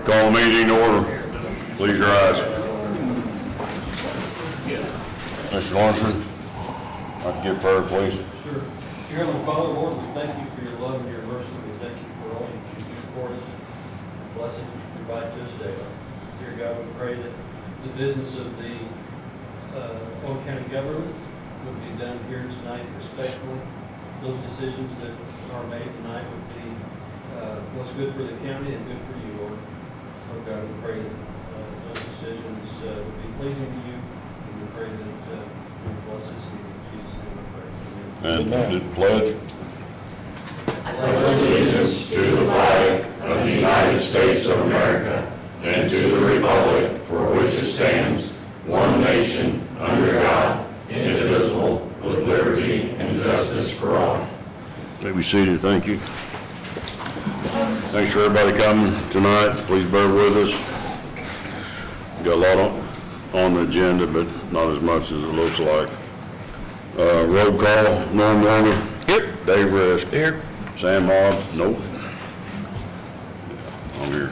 Call the meeting order. Please rise. Mr. Lawrenson, I'd like to give prayer, please. Sure. Dear Heavenly Father, Lord, we thank you for your love and your mercy. We thank you for all that you do for us. Blessing you provide to us daily. Dear God, we pray that the business of the Owen County government would be done here tonight respectfully. Those decisions that are made tonight would be what's good for the county and good for you, Lord. Lord God, we pray that those decisions would be pleasing to you, and we pray that you bless us in Jesus' name we pray. Amen. And pledge. I pledge allegiance to the flag of the United States of America and to the republic for which it stands, one nation, under God, indivisible, with liberty and justice for all. May be seated. Thank you. Thanks for everybody coming tonight. Please bear with us. We've got a lot on the agenda, but not as much as it looks like. Roll call, Norm Warner. Here. Dave Risk. Here. Sam Hobbs. Nope. I'm here.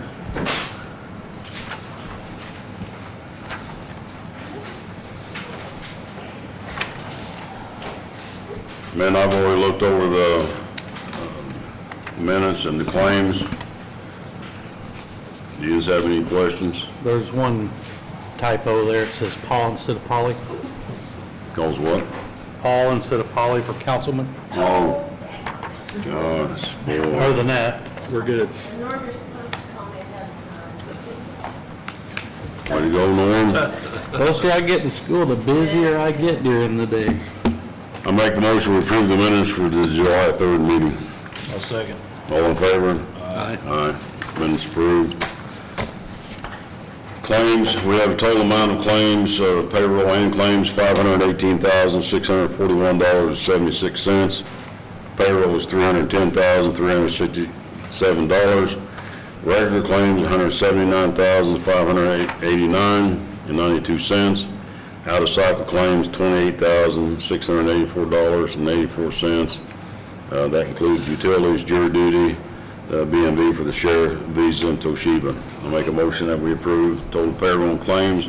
Man, I've already looked over the minutes and the claims. Do you guys have any questions? There's one typo there. It says Paul instead of Polly. Calls what? Paul instead of Polly for councilman. Oh, gosh, boy. Other than that, we're good. Norm, you're supposed to call me ahead of time. Way to go, Norm. The closer I get to school, the busier I get during the day. I make the motion to approve the minutes for the July 3rd meeting. I'll second. All in favor? Aye. Aye. Minutes approved. Claims, we have a total amount of claims, payroll and claims, $518,641.76. Payroll is $310,367. Regular claims, $179,589.92. Out-of-cycle claims, $28,684.84. That includes utilities, jury duty, B&B for the sheriff, Visa, and Toshiba. I'll make a motion that we approve total payroll and claims,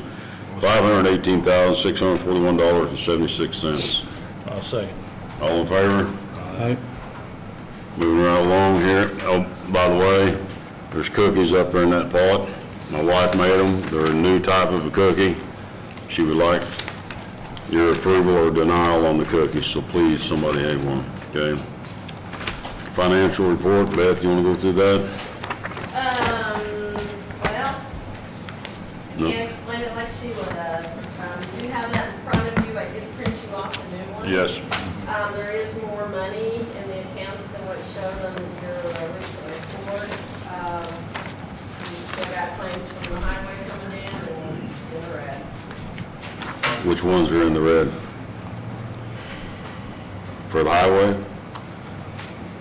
$518,641.76. I'll second. All in favor? Aye. Moving right along here. Oh, by the way, there's cookies up there in that pot. My wife made them. They're a new type of a cookie. She would like your approval or denial on the cookies, so please, somebody have one, okay? Financial report, Beth, you want to go through that? Well, I No. can't explain it like Sheila does. Do you have that in front of you? I did print you off the new one. Yes. There is more money in the accounts than what showed on your recent report. You still got claims from the highway coming in and in the red. Which ones are in the red? For the highway?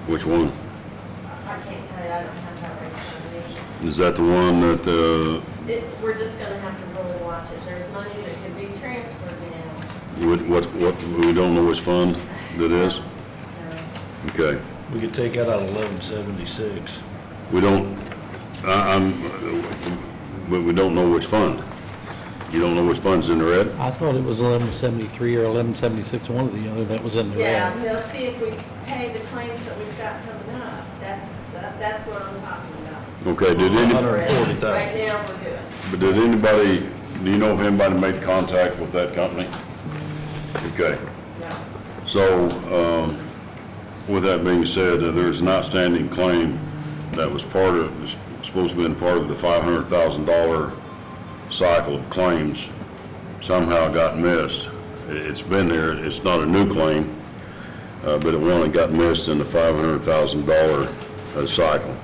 Which one? I can't tell you, I don't have that reconciliation. Is that the one that, We're just gonna have to really watch it. There's money that can be transferred now. what, we don't know which fund that is? Okay. We could take that out of 1176. We don't, but we don't know which fund. You don't know which fund's in the red? I thought it was 1173 or 1176, one or the other, that was in the Yeah, red. they'll see if we pay the claims that we've got coming up. That's what I'm talking about. Okay, did any, 140,000. Right now, we're good. but did anybody, do you know if anybody made contact with that company? Okay, No. so, with that being said, there's an outstanding claim that was supposed to have been part of the $500,000 cycle of claims, somehow got missed. It's been there, it's not a new claim, but it only got missed in the $500,000 cycle.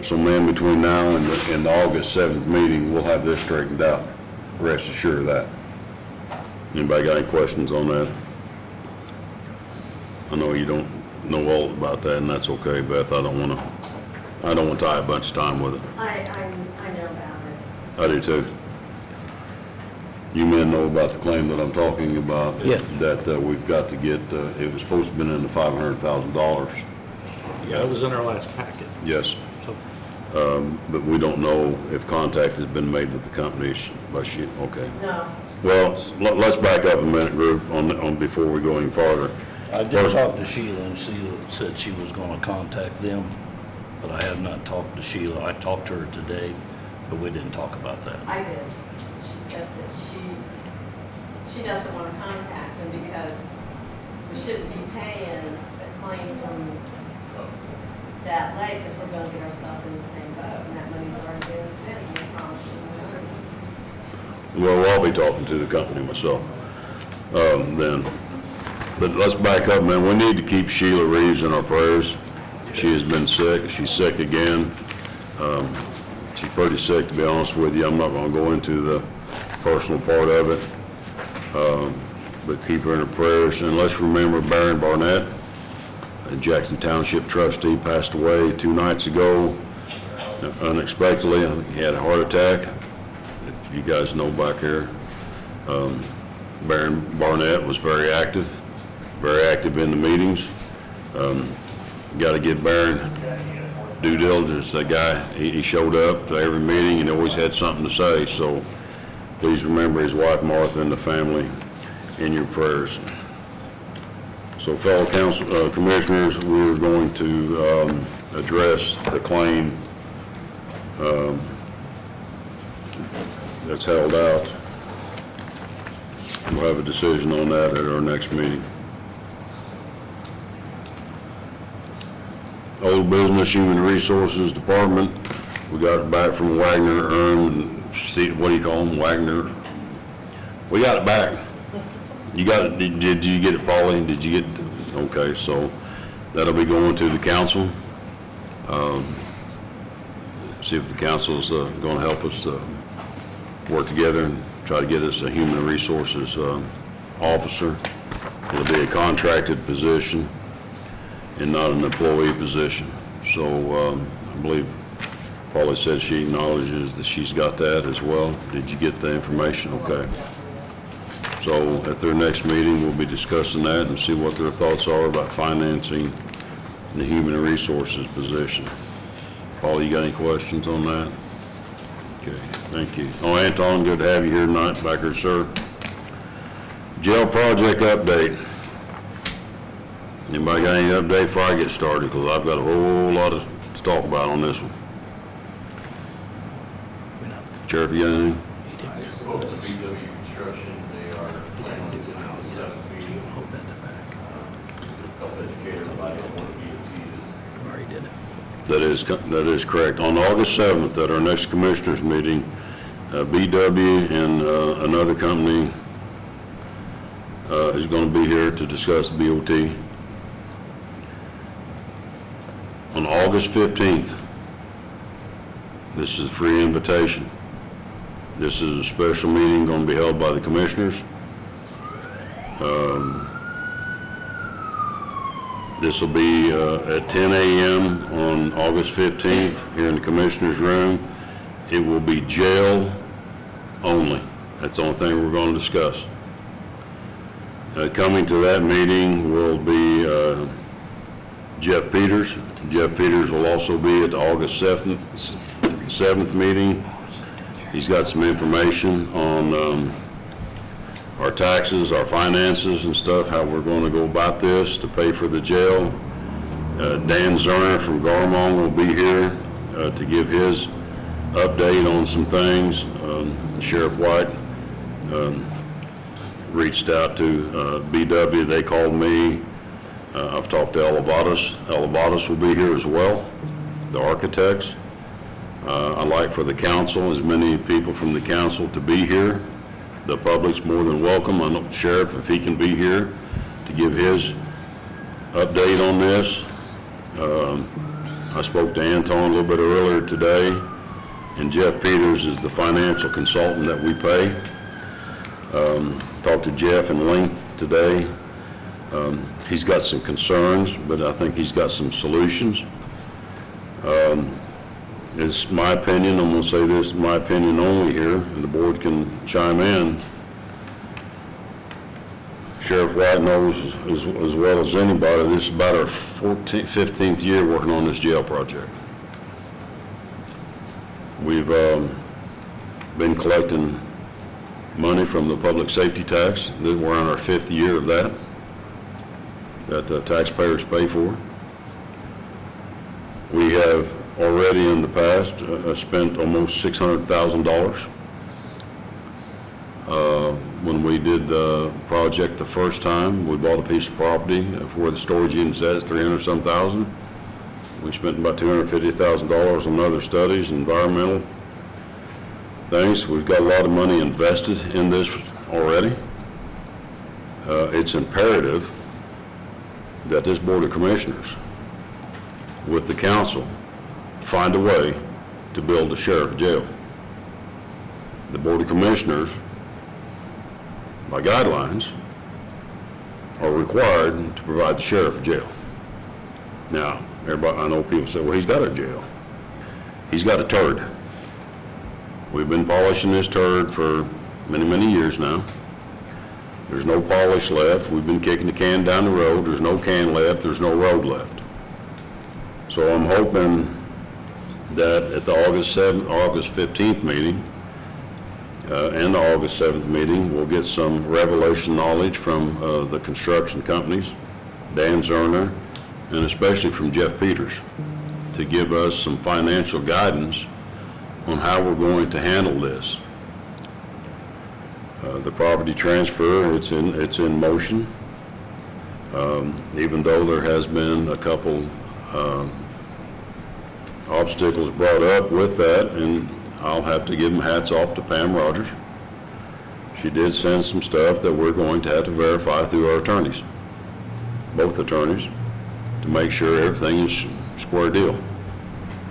So man, between now and the August 7th meeting, we'll have this straightened out. Rest assured of that. Anybody got any questions on that? I know you don't know all about that, and that's okay, Beth. I don't want to tie a bunch of time with it. I know about it. I do too. You men know about the claim that I'm talking about. Yeah. That we've got to get, it was supposed to have been in the $500,000. Yeah, it was in our last packet. Yes. So But we don't know if contact has been made with the company by Sheila. Okay. No, Well, let's back up a minute, group, on before we go any farther. I just talked to Sheila, and Sheila said she was gonna contact them, but I have not talked to Sheila. I talked to her today, but we didn't talk about that. I did. She said that she doesn't want to contact them because we shouldn't be paying a claim from that lake because we're going to get ourselves in the same boat, and that money's already been spent, and we promised them the money. Well, I'll be talking to the company myself, then. But let's back up, man. We need to keep Sheila Reeves in our prayers. She has been sick. She's sick again. She's pretty sick, to be honest with you. I'm not gonna go into the personal part of it. But keep her in her prayers. And let's remember Baron Barnett, a Jackson Township trustee, passed away 2 nights ago unexpectedly. I think he had a heart attack. If you guys know back here, Baron Barnett was very active in the meetings. Got to give Baron due diligence. That guy, he showed up to every meeting and always had something to say. So please remember his wife Martha and the family in your prayers. So fellow council commissioners, we're going to address the claim that's held out. We'll have a decision on that at our next meeting. Old Business Human Resources Department, we got it back from Wagner, what do you call them, Wagner? We got it back. You got it, did you get it, Pauline? Did you get, okay, so that'll be going to the council. See if the council's gonna help us work together and try to get us a human resources officer. It'll be a contracted position and not an employee position. So I believe Paulie said she acknowledges that she's got that as well. Did you get the information? Okay. So at their next meeting, we'll be discussing that and see what their thoughts are about financing the human resources position. Paul, you got any questions on that? Okay, thank you. Oh, Anton, good to have you here tonight, back here, sir. Jail project update. Anybody got any update before I get started? Because I've got a whole lot to talk about on this one. Sheriff, you got anything? I spoke to BW Construction, they are planning to do the 7th meeting. Health educator, everybody on one of the BOTs. Already did it. That is correct. On August 7th, at our next commissioners meeting, BW and another company is going to be here to discuss BOT. On August 15th, this is a free invitation. This is a special meeting going to be held by the commissioners. This will be at 10 a.m. on August 15th here in the commissioners' room. It will be jail only. That's the only thing we're going to discuss. Coming to that meeting will be Jeff Peters. Jeff Peters will also be at the August 7th meeting. He's got some information on our taxes, our finances and stuff, how we're going to go about this to pay for the jail. Dan Zerner from Garmong will be here to give his update on some things. Sheriff White reached out to BW. They called me. I've talked to Elevatus. Elevatus will be here as well, the architects. I'd like for the council, as many people from the council to be here. The public's more than welcome. I know the sheriff, if he can be here to give his update on this. I spoke to Anton a little bit earlier today, and Jeff Peters is the financial consultant that we pay. Talked to Jeff in length today. He's got some concerns, but I think he's got some solutions. It's my opinion, I'm going to say this, my opinion only here, and the board can chime in. Sheriff White knows as well as anybody, this is about our 15th year working on this jail project. We've been collecting money from the public safety tax. We're on our 5th year of that the taxpayers pay for. We have already in the past spent almost $600,000. When we did the project the first time, we bought a piece of property where the storage unit's at, it's 300-some thousand. We spent about $250,000 on other studies, environmental things. We've got a lot of money invested in this already. It's imperative that this Board of Commissioners, with the council, find a way to build a sheriff jail. The Board of Commissioners, by guidelines, are required to provide the sheriff a jail. Now, everybody, I know people say, well, he's got a jail. He's got a turd. We've been polishing this turd for many, many years now. There's no polish left. We've been kicking the can down the road. There's no can left. There's no road left. So I'm hoping that at the August 15th meeting and the August 7th meeting, we'll get some revelation knowledge from the construction companies, Dan Zerner, and especially from Jeff Peters, to give us some financial guidance on how we're going to handle this. The property transfer, it's in motion, even though there has been a couple obstacles brought up with that, and I'll have to give them hats off to Pam Rogers. She did send some stuff that we're going to have to verify through our attorneys, both attorneys, to make sure everything is square deal.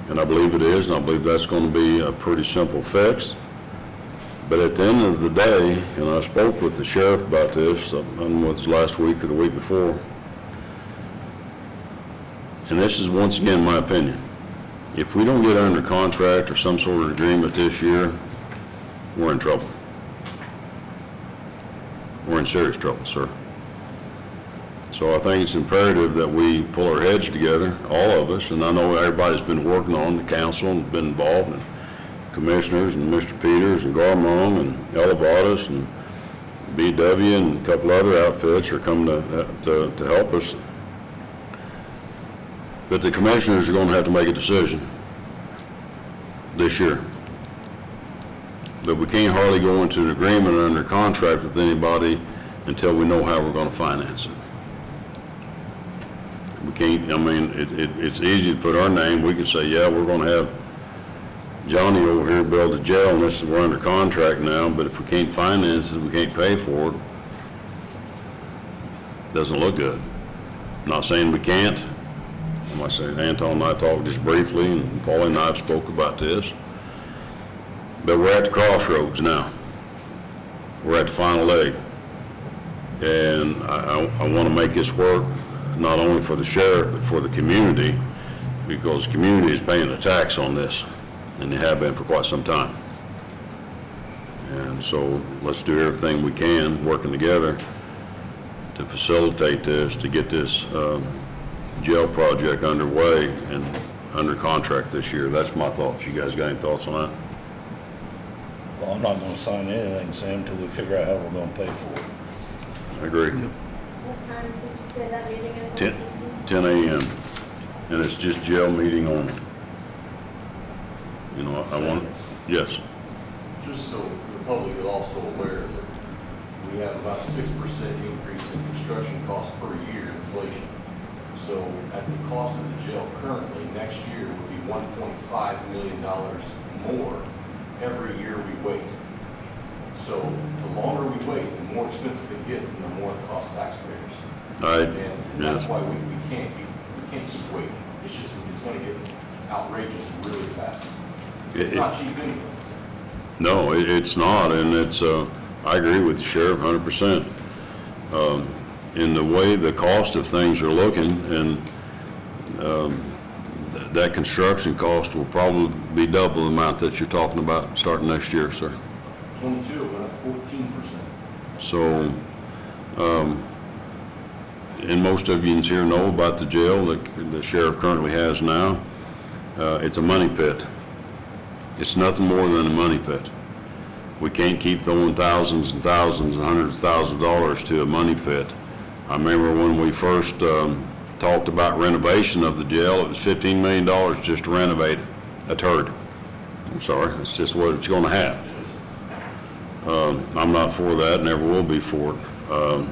And I believe it is, and I believe that's going to be a pretty simple fix. But at the end of the day, and I spoke with the sheriff about this, I don't know if it was last week or the week before, and this is once again my opinion. If we don't get under contract or some sort of agreement this year, we're in trouble. We're in serious trouble, sir. So I think it's imperative that we pull our heads together, all of us, and I know everybody's been working on, the council, and been involved, and commissioners, and Mr. Peters, and Garmong, and Elevatus, and BW, and a couple other outfits are coming to help us. But the commissioners are going to have to make a decision this year. But we can't hardly go into an agreement or under contract with anybody until we know how we're going to finance it. We can't, I mean, it's easy to put our name. We can say, yeah, we're going to have Johnny over here build a jail, and this is, we're under contract now, but if we can't finance it, we can't pay for it, doesn't look good. I'm not saying we can't. I'm not saying, Anton and I talked just briefly, and Paulie and I have spoke about this. But we're at the crossroads now. We're at the final leg. And I want to make this work, not only for the sheriff, but for the community, because the community is paying a tax on this, and they have been for quite some time. And so let's do everything we can, working together, to facilitate this, to get this jail project underway and under contract this year. That's my thoughts. You guys got any thoughts on that? Well, I'm not gonna sign anything, Sam, until we figure out how we're gonna pay for it. I agree. What time did you say that meeting is? 10 a.m. And it's just jail meeting only. You know, I want, yes. Just so the public is also aware that we have about a 6% increase in construction costs per year inflation. So at the cost of the jail currently, next year would be $1.5 million more every year we wait. So the longer we wait, the more expensive it gets and the more it costs taxpayers. And that's why we can't keep waiting. It's just, it's going to get outrageous really fast. It's not cheap anyway. No, it's not, and it's, I agree with the sheriff 100%. In the way the cost of things are looking, and that construction cost will probably be double the amount that you're talking about starting next year, sir. 22, but 14%. So, and most of you here know about the jail that the sheriff currently has now. It's a money pit. It's nothing more than a money pit. We can't keep throwing thousands and thousands and hundreds of thousands of dollars to a money pit. I remember when we first talked about renovation of the jail, it was $15 million just to renovate a turd. I'm sorry, it's just what it's gonna have. I'm not for that, never will be for it.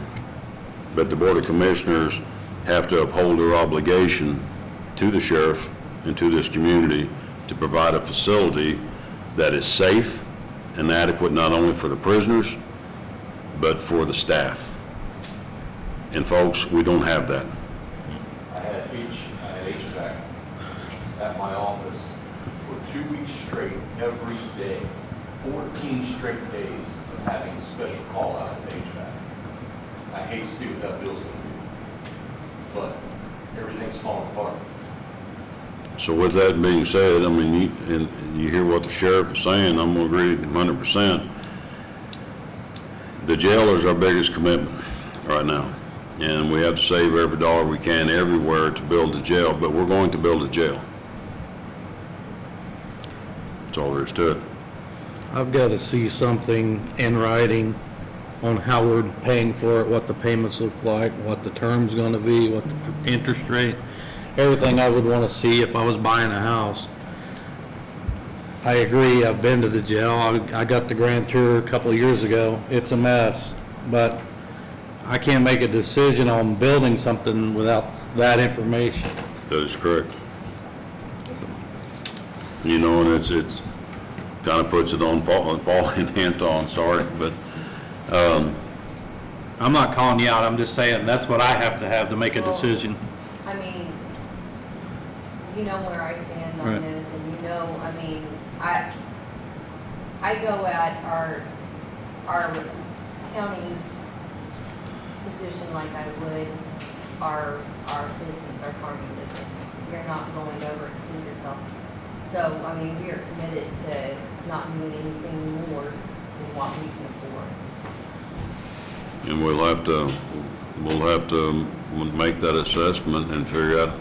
But the Board of Commissioners have to uphold their obligation to the sheriff and to this community to provide a facility that is safe and adequate not only for the prisoners, but for the staff. And folks, we don't have that. I had HVAC at my office for 2 weeks straight, every day, 14 straight days of having special call-outs of HVAC. I hate to see what that bill's gonna be, but everything's falling apart. So with that being said, I mean, you hear what the sheriff is saying, I'm gonna agree with him 100%. The jail is our biggest commitment right now, and we have to save every dollar we can everywhere to build the jail, but we're going to build a jail. That's all there is to it. I've got to see something in writing on how we're paying for it, what the payments look like, what the term's gonna be, what the interest rate, everything I would want to see if I was buying a house. I agree, I've been to the jail, I got the grand tour a couple of years ago, it's a mess, but I can't make a decision on building something without that information. That is correct. You know, and it's kind of puts it on Paul and Anton, sorry, but, I'm not calling you out, I'm just saying, that's what I have to make a Well, decision. I mean, you know where I stand on Right. this, and you know, I mean, I go at our county position like I would our business, our farming business. You're not going to overextend yourself. So, I mean, we are committed to not doing anything more than what we can afford. and we'll have to make that assessment and figure out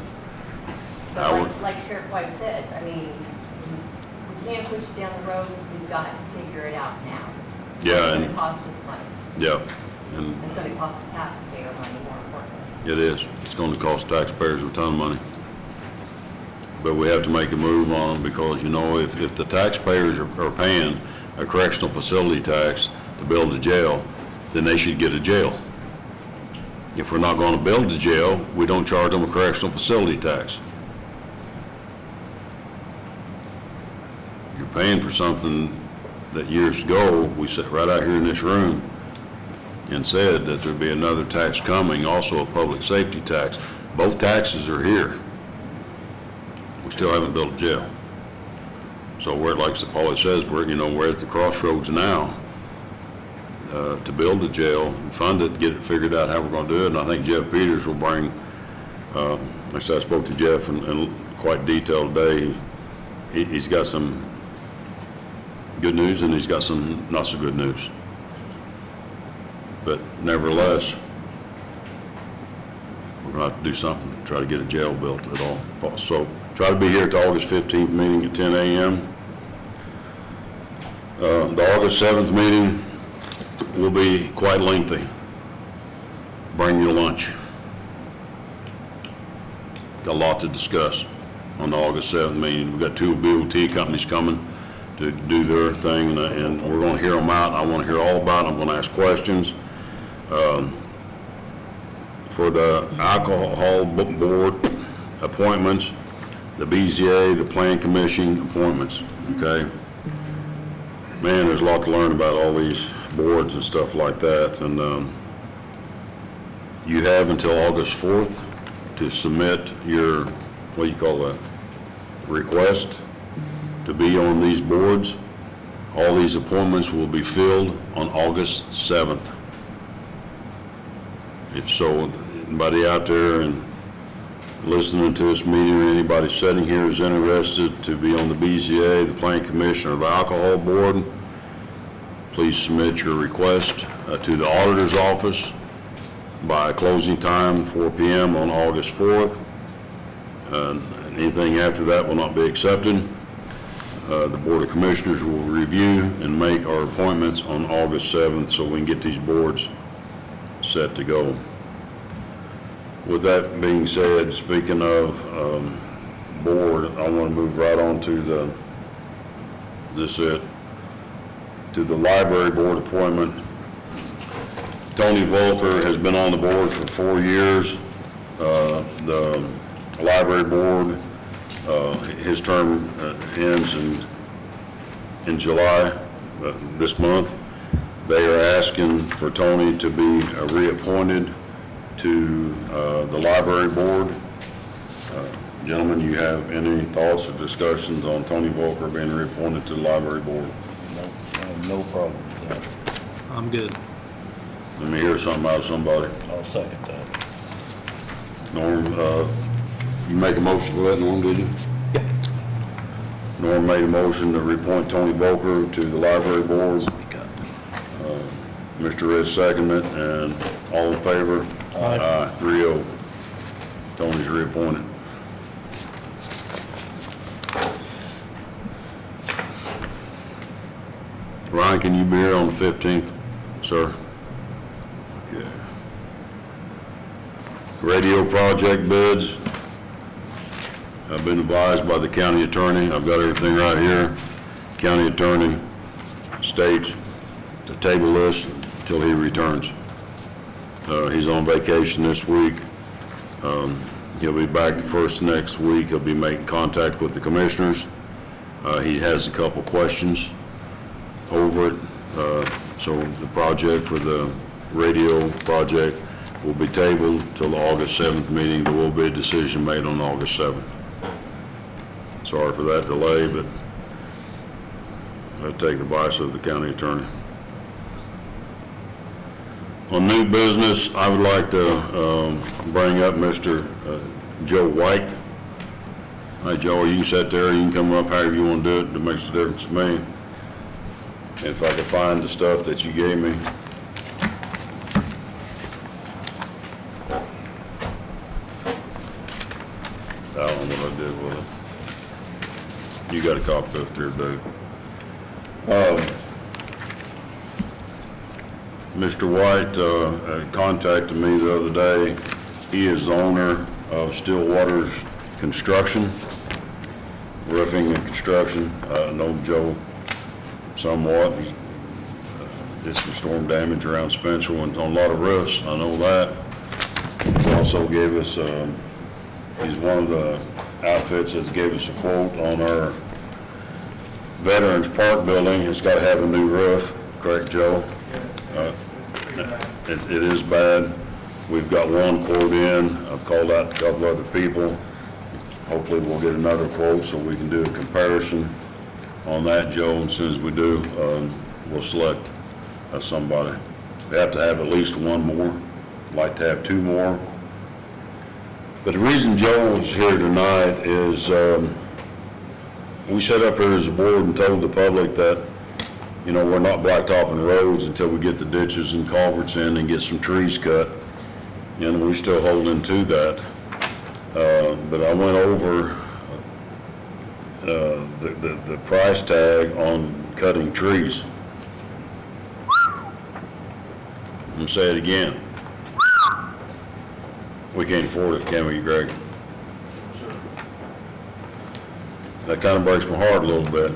But how we're, like Sheriff White says, I mean, we can't push it down the road, we've got to figure it out now. yeah, It's and, gonna cost us money. yeah, and It's gonna cost the taxpayer money, more importantly. it is. It's gonna cost taxpayers a ton of money. But we have to make a move on them because, you know, if the taxpayers are paying a correctional facility tax to build a jail, then they should get a jail. If we're not gonna build a jail, we don't charge them a correctional facility tax. You're paying for something that years ago, we sat right out here in this room and said that there'd be another tax coming, also a public safety tax. Both taxes are here. We still haven't built a jail. So we're, like Paulie says, we're at the crossroads now to build a jail, fund it, get it figured out how we're gonna do it. And I think Jeff Peters will bring, like I said, I spoke to Jeff in quite detail today. He's got some good news and he's got some not so good news. But nevertheless, we're gonna have to do something to try to get a jail built at all. So try to be here at the August 15th meeting at 10 a.m. The August 7th meeting will be quite lengthy. Bring your lunch. Got a lot to discuss on the August 7th meeting. We've got 2 BOT companies coming to do their thing, and we're gonna hear them out. I wanna hear all about it. I'm gonna ask questions. For the alcohol board appointments, the BZA, the Plan Commission appointments, okay? Man, there's a lot to learn about all these boards and stuff like that, and you have until August 4th to submit your, what do you call that, request to be on these boards. All these appointments will be filled on August 7th. If so, anybody out there and listening to this meeting or anybody sitting here is interested to be on the BZA, the Plan Commission, or the Alcohol Board, please submit your request to the auditor's office by closing time, 4 p.m. on August 4th. Anything after that will not be accepted. The Board of Commissioners will review and make our appointments on August 7th so we can get these boards set to go. With that being said, speaking of board, I want to move right on to to the library board appointment. Tony Volker has been on the board for 4 years. The library board, his term ends in July, this month. They are asking for Tony to be reappointed to the library board. Gentlemen, you have any thoughts or discussions on Tony Volker being reappointed to the library board? No problem with that. I'm good. Let me hear something out of somebody. I'll second that. Norm, you make a motion for that, Norm, did you? Norm made a motion to reappoint Tony Volker to the library board. Mr. Red seconded it, and all in favor? Aye. 3-0. Tony's reappointed. Ryan, can you be here on the 15th, sir? Okay. Radio project bids. I've been advised by the county attorney, I've got everything right here. County attorney states to table this until he returns. He's on vacation this week. He'll be back the first next week. He'll be making contact with the commissioners. He has a couple questions over it. So the project for the radio project will be tabled till the August 7th meeting. There will be a decision made on August 7th. Sorry for that delay, but I take advice of the county attorney. On new business, I would like to bring up Mr. Joe White. Hi, Joe, you can sit there, you can come up however you want to do it. It makes a difference to me. And if I can find the stuff that you gave me. I don't know what I did with it. You got a copy of it there, Dave. Mr. White contacted me the other day. He is the owner of Stillwater's Construction, roofing and construction. I know Joe somewhat. He did some storm damage around Spencer and on a lot of roofs. I know that. He also gave us, he's one of the outfits that gave us a quote on our Veterans Park building. It's got to have a new roof, correct, Joe? It is bad. We've got one quote in. I've called out a couple other people. Hopefully we'll get another quote so we can do a comparison on that, Joe. And as soon as we do, we'll select somebody. We have to have at least one more. I'd like to have 2 more. But the reason Joe is here tonight is we sat up here as a board and told the public that, you know, we're not blacktopping roads until we get the ditches and culverts in and get some trees cut. And we're still holding to that. But I went over the price tag on cutting trees. I'm gonna say it again. We can't afford it, can we, Greg? That kind of breaks my heart a little bit.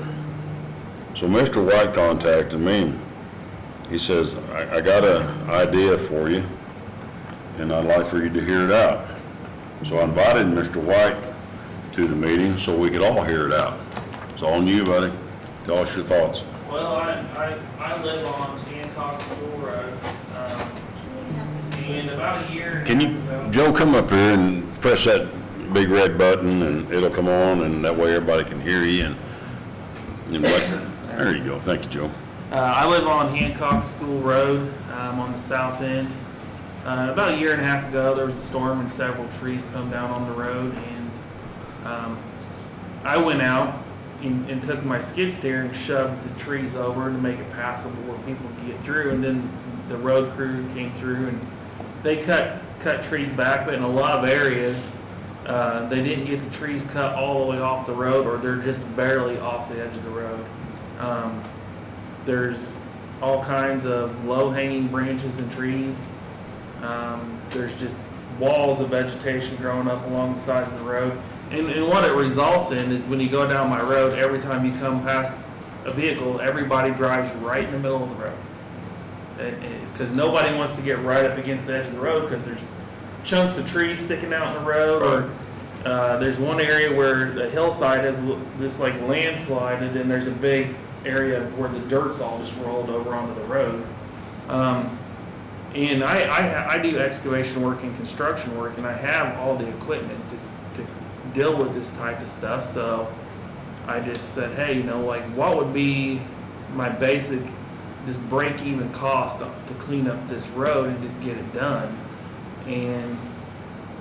So Mr. White contacted me. He says, I got an idea for you, and I'd like for you to hear it out. So I invited Mr. White to the meeting so we could all hear it out. It's all on you, buddy. Tell us your thoughts. Well, I live on Hancock School Road, and about a year. Can you, Joe, come up here and press that big red button and it'll come on, and that way everybody can hear you and there you go. Thank you, Joe. I live on Hancock School Road, on the south end. About a year and a half ago, there was a storm and several trees come down on the road, and I went out and took my skid steer and shoved the trees over to make it passable where people could get through, and then the road crew came through and they cut trees back, but in a lot of areas, They didn't get the trees cut all the way off the road, or they're just barely off the edge of the road. There's all kinds of low-hanging branches and trees. There's just walls of vegetation growing up along the sides of the road. And what it results in is when you go down my road, every time you come past a vehicle, everybody drives right in the middle of the road. Because nobody wants to get right up against the edge of the road because there's chunks of trees sticking out in the road, or there's one area where the hillside has this like landslided, and there's a big area where the dirt's all just rolled over onto the road. And I do excavation work and construction work, and I have all the equipment to deal with this type of stuff. So I just said, hey, like, what would be my basic, just break-even cost to clean up this road and just get it done? And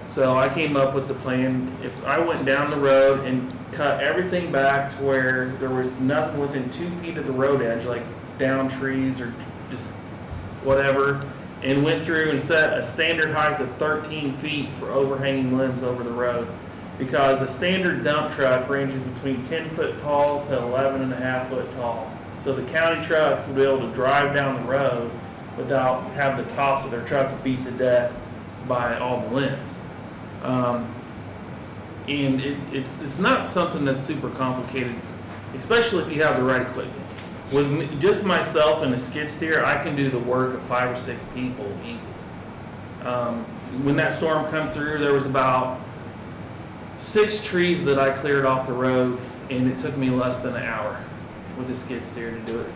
so I came up with the plan. If I went down the road and cut everything back to where there was nothing within 2 feet of the road edge, like down trees or just whatever, and went through and set a standard height of 13 feet for overhanging limbs over the road, because a standard dump truck ranges between 10 foot tall to 11.5 foot tall. So the county trucks will be able to drive down the road without having the tops of their trucks beat to death by all the limbs. And it's not something that's super complicated, especially if you have the right equipment. With just myself and a skid steer, I can do the work of 5 or 6 people easily. When that storm come through, there was about 6 trees that I cleared off the road, and it took me less than an hour with the skid steer to do it.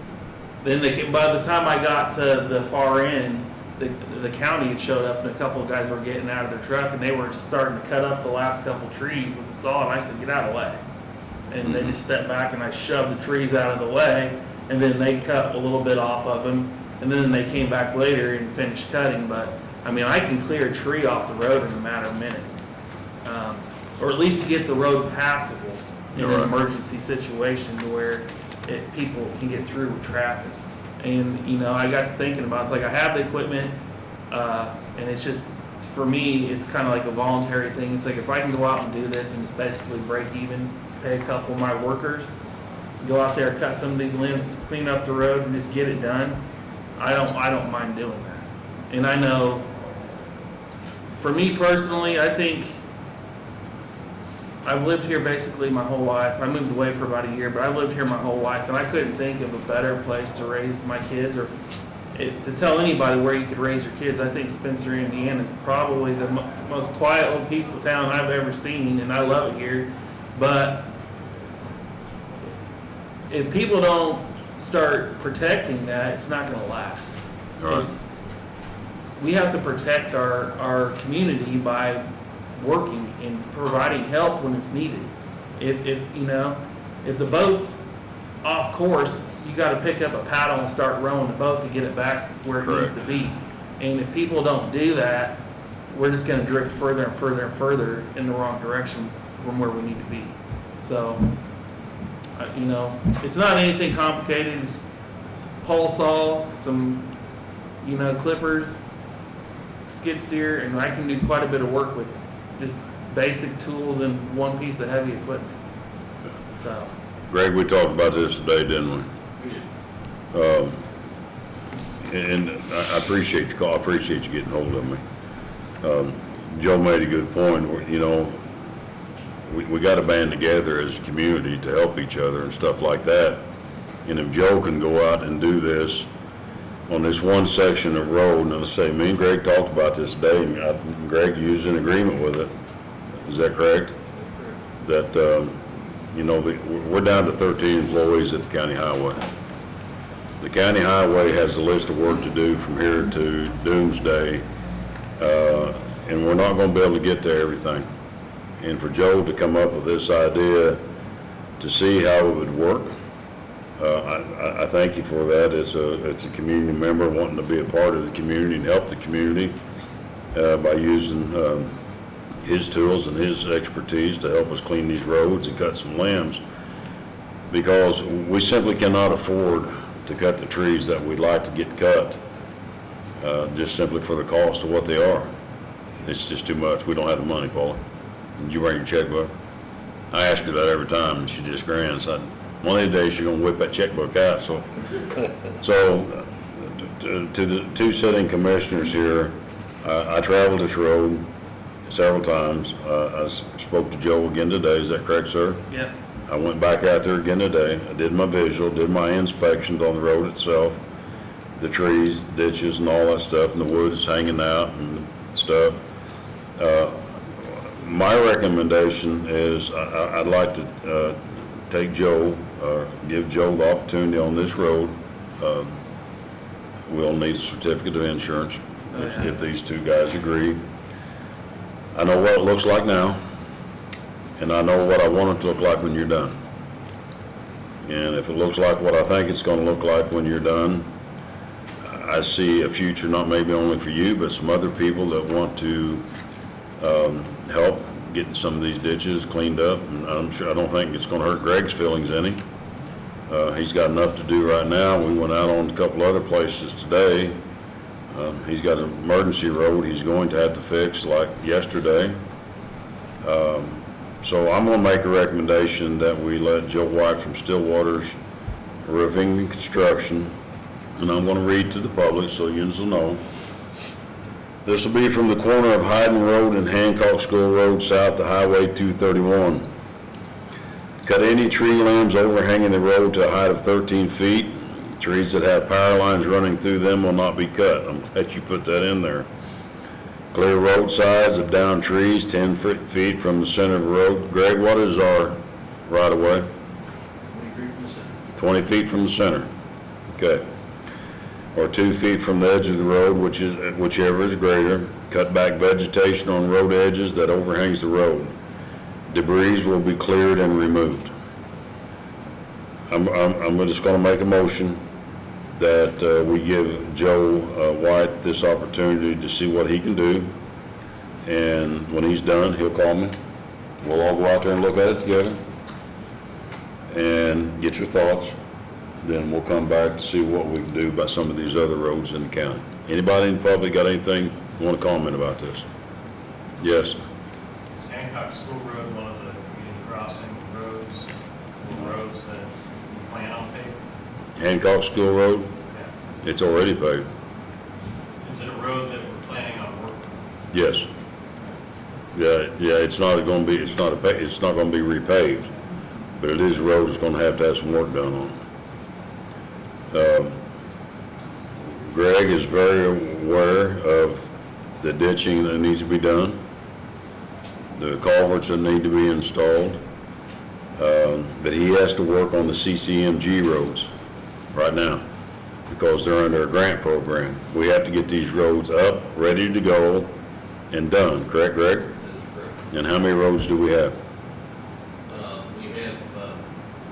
Then by the time I got to the far end, the county had showed up, and a couple of guys were getting out of their truck, and they were starting to cut up the last couple trees with the saw, and I said, get out of the way. And they just stepped back, and I shoved the trees out of the way, and then they cut a little bit off of them, and then they came back later and finished cutting. But I mean, I can clear a tree off the road in a matter of minutes, or at least get the road passable in an emergency situation to where people can get through with traffic. And I got to thinking about it. It's like I have the equipment, and it's just, for me, it's kind of like a voluntary thing. It's like if I can go out and do this and just basically break even, pay a couple of my workers, go out there, cut some of these limbs, clean up the road, and just get it done, I don't mind doing that. And I know, for me personally, I think I've lived here basically my whole life. I moved away for about a year, but I lived here my whole life, and I couldn't think of a better place to raise my kids, or to tell anybody where you could raise your kids. I think Spencer, Indiana is probably the most quiet little peaceful town I've ever seen, and I love it here. But if people don't start protecting that, it's not going to last. Right. We have to protect our community by working and providing help when it's needed. If the boat's off course, you got to pick up a paddle and start rowing the boat to get it back where it needs to be. And if people don't do that, we're just going to drift further and further and further in the wrong direction from where we need to be. So, it's not anything complicated. It's pole saw, some, clippers, skid steer, and I can do quite a bit of work with just basic tools and one piece of heavy equipment. So, Greg, we talked about this today, didn't we? And I appreciate your call. I appreciate you getting hold of me. Joe made a good point. We got to band together as a community to help each other and stuff like that. And if Joe can go out and do this on this one section of road, and let's say me and Greg talked about this today, and Greg used an agreement with it. Is that correct? That we're down to 13 employees at the county highway. The county highway has a list of work to do from here to doomsday, and we're not going to be able to get to everything. And for Joe to come up with this idea to see how it would work, I thank you for that. It's a community member wanting to be a part of the community and help the community by using his tools and his expertise to help us clean these roads and cut some limbs, because we simply cannot afford to cut the trees that we'd like to get cut just simply for the cost of what they are. It's just too much. We don't have the money, Paula. Did you bring your checkbook? I ask her that every time, and she just grins. One of these days, she's gonna whip that checkbook out, so. So, to the two sitting commissioners here, I traveled this road several times. I spoke to Joe again today, is that correct, sir? Yeah. I went back out there again today. I did my visual, did my inspections on the road itself, the trees, ditches and all that stuff, and the woods hanging out and stuff. My recommendation is I'd like to take Joe, give Joe the opportunity on this road. We'll need a certificate of insurance if these two guys agree. I know what it looks like now, and I know what I want it to look like when you're done. And if it looks like what I think it's gonna look like when you're done, I see a future, not maybe only for you, but some other people that want to help getting some of these ditches cleaned up. And I don't think it's gonna hurt Greg's feelings any. He's got enough to do right now. We went out on a couple other places today. He's got an emergency road he's going to have to fix like yesterday. So I'm gonna make a recommendation that we let Joe White from Stillwater's Roofing and Construction, and I'm gonna read to the public so you will know. This will be from the corner of Hayden Road and Hancock School Road south to Highway 231. Cut any tree limbs overhanging the road to a height of 13 feet. Trees that have power lines running through them will not be cut. I'm glad you put that in there. Clear road sides of downed trees 10 feet from the center of the road. Greg, what is our right of way? 20 feet from the center. Okay. Or 2 feet from the edge of the road, whichever is greater. Cut back vegetation on road edges that overhangs the road. Debris will be cleared and removed. I'm just gonna make a motion that we give Joe White this opportunity to see what he can do. And when he's done, he'll call me. We'll all go out there and look at it together and get your thoughts. Then we'll come back to see what we can do about some of these other roads in the county. Anybody in the public got anything, want to comment about this? Yes. Is Hancock School Road one of the community crossing roads that you plan on paving? Hancock School Road, Yeah. it's already paved. Is it a road that we're planning on working? Yes. Yeah, it's not gonna be repaved, but it is a road that's gonna have some work done on it. Greg is very aware of the ditching that needs to be done, the culverts that need to be installed, but he has to work on the CCMG roads right now because they're under a grant program. We have to get these roads up, ready to go, and done, correct, Greg? That is correct. And how many roads do we have? We have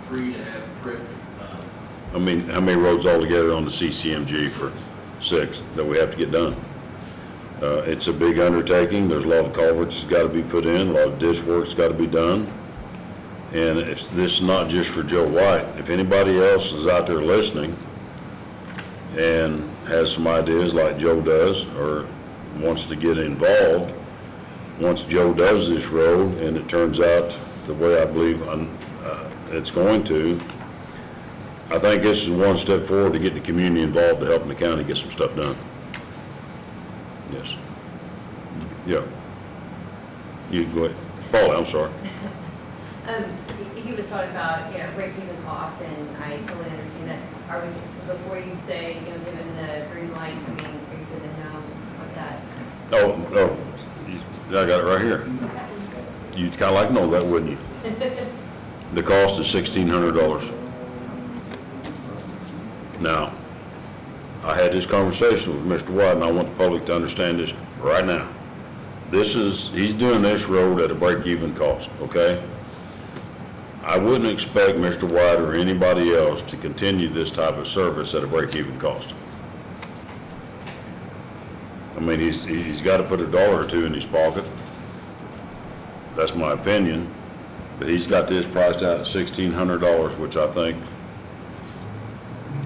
3 to have brick. I mean, how many roads altogether on the CCMG for 6 that we have to get done? It's a big undertaking. There's a lot of culverts that's got to be put in, a lot of ditch work's got to be done. And this is not just for Joe White. If anybody else is out there listening and has some ideas like Joe does or wants to get involved, once Joe does this road and it turns out the way I believe it's going to, I think this is one step forward to get the community involved to helping the county get some stuff done. Yes. Yeah. You go ahead. Paula, I'm sorry. He was talking about, break-even costs, and I totally understand that. Are we, before you say, given the green light, are you going to know what that? Oh, I got it right here. You'd kind of like to know that, wouldn't you? The cost is $1,600. Now, I had this conversation with Mr. White, and I want the public to understand this right now. He's doing this road at a break-even cost, okay? I wouldn't expect Mr. White or anybody else to continue this type of service at a break-even cost. I mean, he's got to put $1 or $2 in his pocket. That's my opinion. But he's got this priced out at $1,600, which I think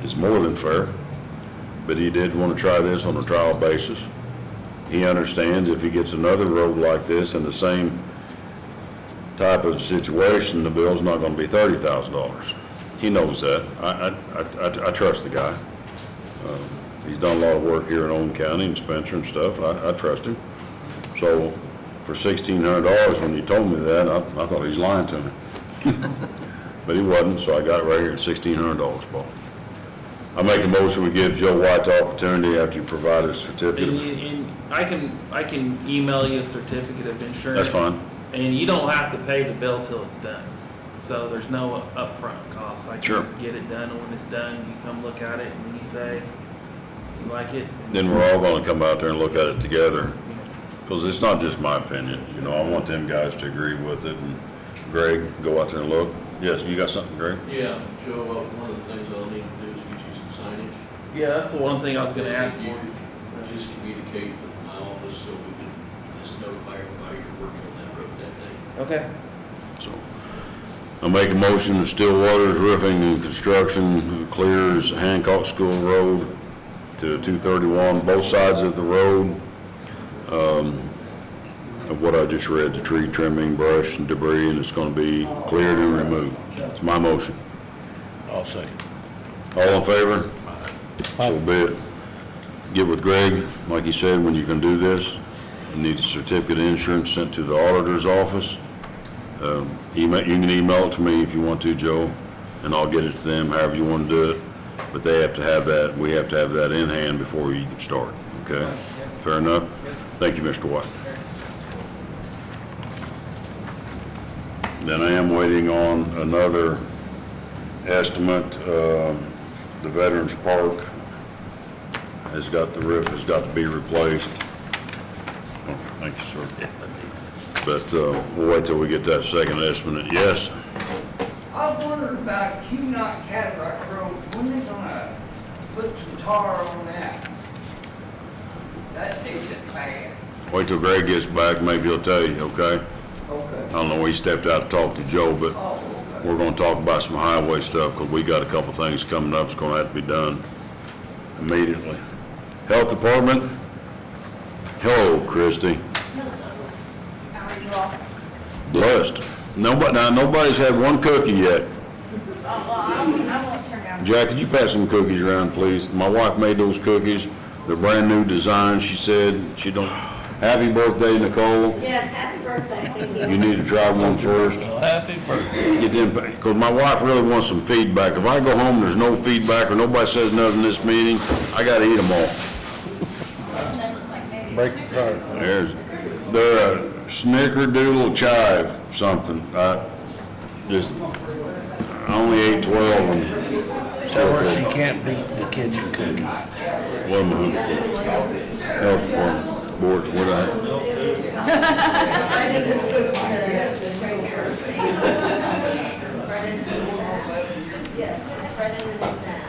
is more than fair. But he did want to try this on a trial basis. He understands if he gets another road like this in the same type of situation, the bill's not gonna be $30,000. He knows that. I trust the guy. He's done a lot of work here in Owen County and Spencer and stuff. I trust him. So for $1,600, when you told me that, I thought he was lying to me. But he wasn't, so I got it right here at $1,600, Paul. I make a motion, we give Joe White the opportunity after you provide a certificate. And I can email you a certificate of insurance. That's fine. And you don't have to pay the bill till it's done. So there's no upfront cost. I can Sure. just get it done, and when it's done, you come look at it, and when you say you like it. Then we're all gonna come out there and look at it together. Because it's not just my opinion, you know, I want them guys to agree with it. And Greg, go out there and look. Yes, you got something, Greg? Yeah, Joe, one of the things I'll need to do is get you some signage. Yeah, that's the one thing I was gonna ask If you for. could just communicate with my office so we can just notify everybody you're working on that road that day. Okay. So, I'll make a motion that Stillwater's Roofing and Construction clears Hancock School Road to 231, both sides of the road. Of what I just read, the tree trimming, brush and debris, and it's gonna be cleared and removed. It's my motion. I'll second. All in favor? So be it. Get with Greg, like he said, when you can do this. You need a certificate of insurance sent to the auditor's office. You can email it to me if you want to, Joe, and I'll get it to them, however you want to do it. But they have to have that, we have to have that in hand before you can start, okay? Fair enough? Thank you, Mr. White. Then I am waiting on another estimate. The Veterans Park has got, the roof has got to be replaced. Oh, thank you, sir. But we'll wait till we get that second estimate. Yes? I was wondering about Q-Knot Cataract Road, when they gonna put some tar on that? That ditch is bad. Wait till Greg gets back, maybe he'll tell you, okay? Okay. I don't know, he stepped out to talk to Joe, but Oh, okay. we're gonna talk about some highway stuff, because we got a couple things coming up that's gonna have to be done immediately. Health Department? Hello, Christie. How are you all? Blessed. Nobody's had one cookie yet. I won't turn down. Jack, could you pass some cookies around, please? My wife made those cookies. They're brand new design, she said. She don't, happy birthday, Nicole. Yes, happy birthday, thank you. You need to try one first. Well, happy birthday. Get them, because my wife really wants some feedback. If I go home, and there's no feedback, or nobody says nothing in this meeting, I gotta eat them all. Break the car. They're a snickerdoodle chive something. I only ate 12 and Tell her she can't beat the kitchen cookie. what am I hungry for? Health Department, board, what I, Yes, it's right underneath that.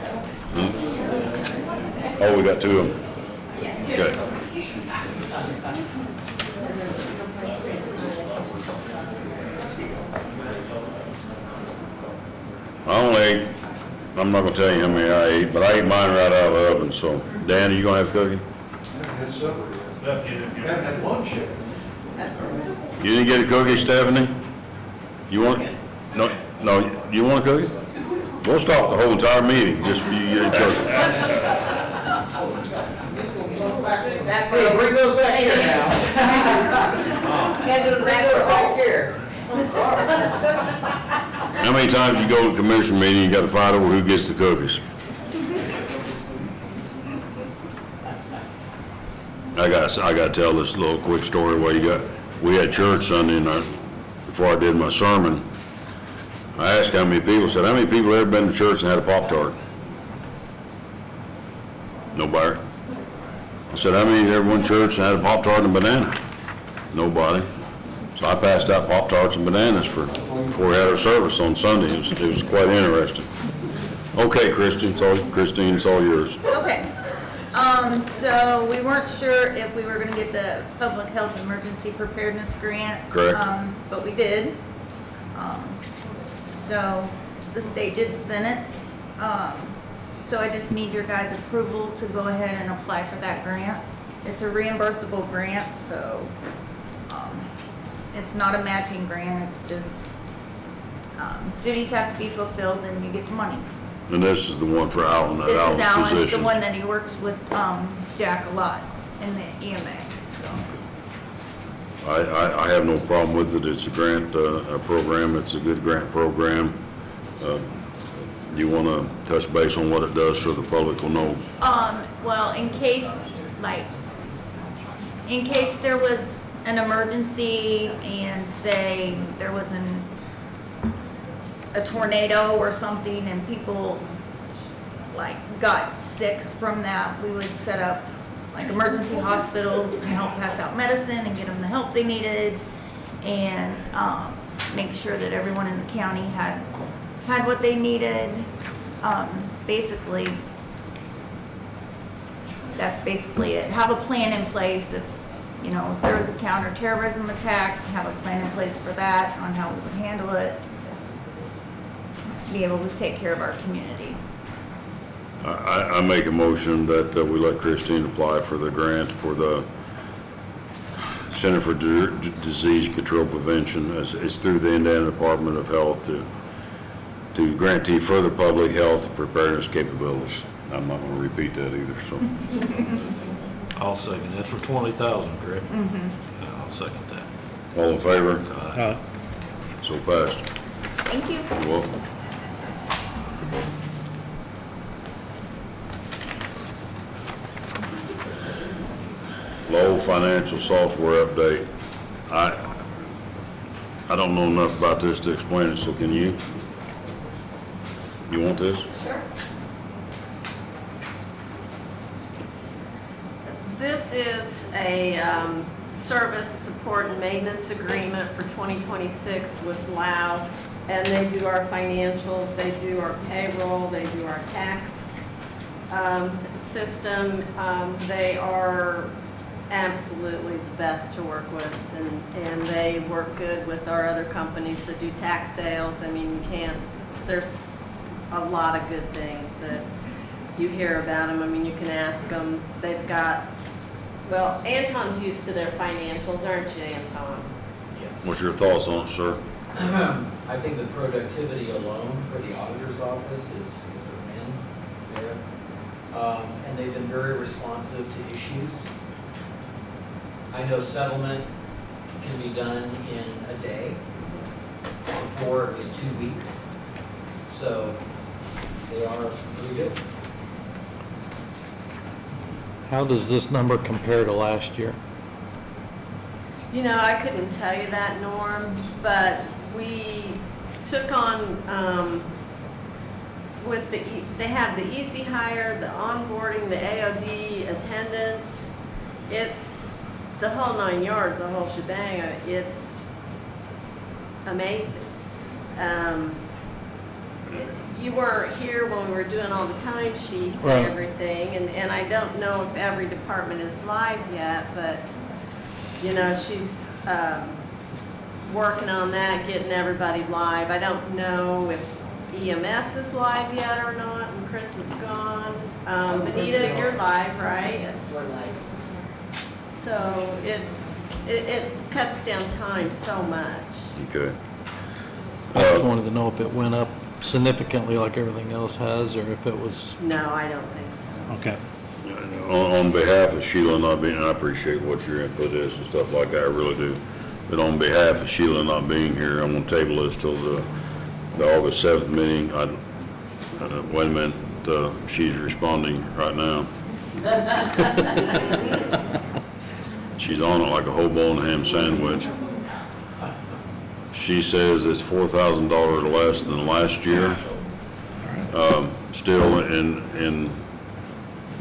oh, we got two of them. Okay. And there's no place for you to sign it. I only ate, I'm not gonna tell you how many I ate, but I ate mine right out of the oven, so. Dan, are you gonna have a cookie? Stuff you Had lunch yet. You didn't get a cookie, Stephanie? You want, no, you want a cookie? We'll stop the whole entire meeting just for you to get a cookie. Hey, bring those back here now. Gotta do the back Right here. How many times you go to the commission meeting, you gotta fight over who gets the cookies? I gotta tell this little quick story where we had church Sunday night, before I did my sermon. I asked how many people, said, how many people ever been to church and had a Pop-Tart? Nobody. I said, how many ever went to church and had a Pop-Tart and a banana? Nobody. So I passed out Pop-Tarts and bananas before we had our service on Sunday. It was quite interesting. Okay, Christine, it's all yours. Okay, so we weren't sure if we were gonna get the public health emergency preparedness grant. Correct. But we did. So the state just sent it. So I just need your guys' approval to go ahead and apply for that grant. It's a reimbursable grant, so, It's not a matching grant, it's just, duties have to be fulfilled and you get the money. And this is the one for Alan, This is Alan's Alan's, the position. one that he works with, Jack a lot in the EMA, so. I have no problem with it. It's a grant, a program. It's a good grant program. You want to touch base on what it does so the public will know? Well, in case there was an emergency and say there was a tornado or something and people like got sick from that, we would set up like emergency hospitals and help pass out medicine and get them the help they needed and make sure that everyone in the county had what they needed. Basically, that's basically it. Have a plan in place if, you know, if there was a counterterrorism attack, have a plan in place for that on how we would handle it. Be able to take care of our community. I make a motion that we let Christine apply for the grant for the Center for Disease Control Prevention. It's through the Indiana Department of Health to grantee further public health preparedness capabilities. I'm not going to repeat that either, so. I'll second. That's for 20,000, correct? Mm-hmm. Yeah, I'll second that. All in favor? Aye. So passed. Thank you. You're welcome. Low financial software update. I don't know enough about this to explain it, so can you? You want this? Sure. This is a service support and maintenance agreement for 2026 with LAO, and they do our financials, they do our payroll, they do our tax system. They are absolutely the best to work with, and they work good with our other companies that do tax sales. I mean, you can't, there's a lot of good things that you hear about them. I mean, you can ask them. They've got, well, Anton's used to their financials, aren't you, Anton? Yes. What's your thoughts on it, sir? I think the productivity alone for the auditor's office is a win there. And they've been very responsive to issues. I know settlement can be done in a day. Before it was 2 weeks. So they are pretty good. How does this number compare to last year? You know, I couldn't tell you that, Norm, but we took on, they have the Easy Hire, the onboarding, the AOD, attendance. It's the whole 9 yards, the whole shebang. It's amazing. You weren't here when we were doing all the timesheets Right. and everything, and I don't know if every department is live yet, but, you know, she's working on that, getting everybody live. I don't know if EMS is live yet or not, and Chris is gone. Anita, you're live, right? Yes, we're live. So it cuts down time so much. Okay. I just wanted to know if it went up significantly like everything else has, or if it was, No, I don't think so. okay. On behalf of Sheila not being, and I appreciate what your input is and stuff like that, I really do. But on behalf of Sheila not being here, I'm gonna table this till the August 7th meeting. Wait a minute, she's responding right now. She's on it like a hobo on a ham sandwich. She says it's $4,000 less than last year. Still, in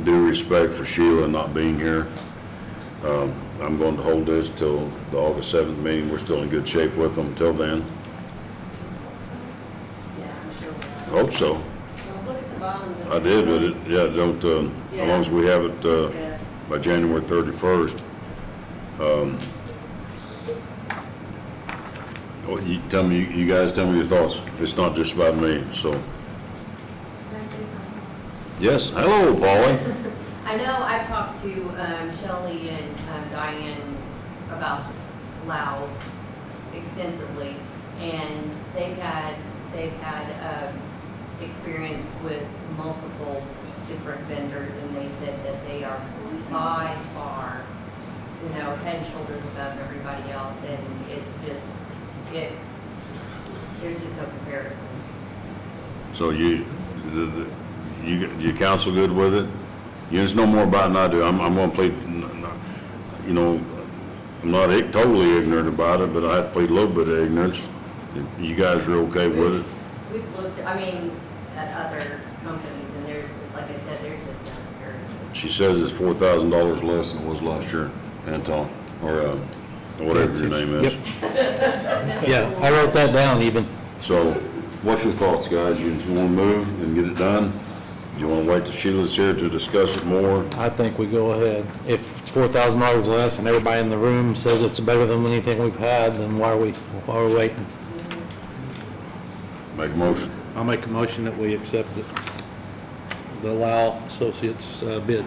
due respect for Sheila not being here, I'm going to hold this till the August 7th meeting. We're still in good shape with them till then. Yeah, I'm sure. Hope so. Well, look at the bottom. I did, but it, yeah, don't, as long as we have it, That's good. by January 31st. You tell me, you guys tell me your thoughts. It's not just about me, so. Can I say something? Yes, hello, Polly. I know I've talked to Shelley and Diane about LAO extensively, and they've had experience with multiple different vendors, and they said that they are by far, head and shoulders above everybody else, and it's just, there's just no comparison. So you counsel good with it? You just know more about it than I do. I'm gonna plead, I'm not totally ignorant about it, but I have to plead a little bit of ignorance. You guys are okay with it? We've looked, at other companies, and there's just, like I said, there's just no comparison. She says it's $4,000 less than it was last year, Anton, or whatever your name is. Yeah, I wrote that down even. So what's your thoughts, guys? You want to move and get it done? You want to wait till Sheila's here to discuss it more? I think we go ahead. If it's $4,000 less and everybody in the room says it's better than anything we've had, then why are we waiting? Make a motion. I'll make a motion that we accept it. The Lau Associates bid.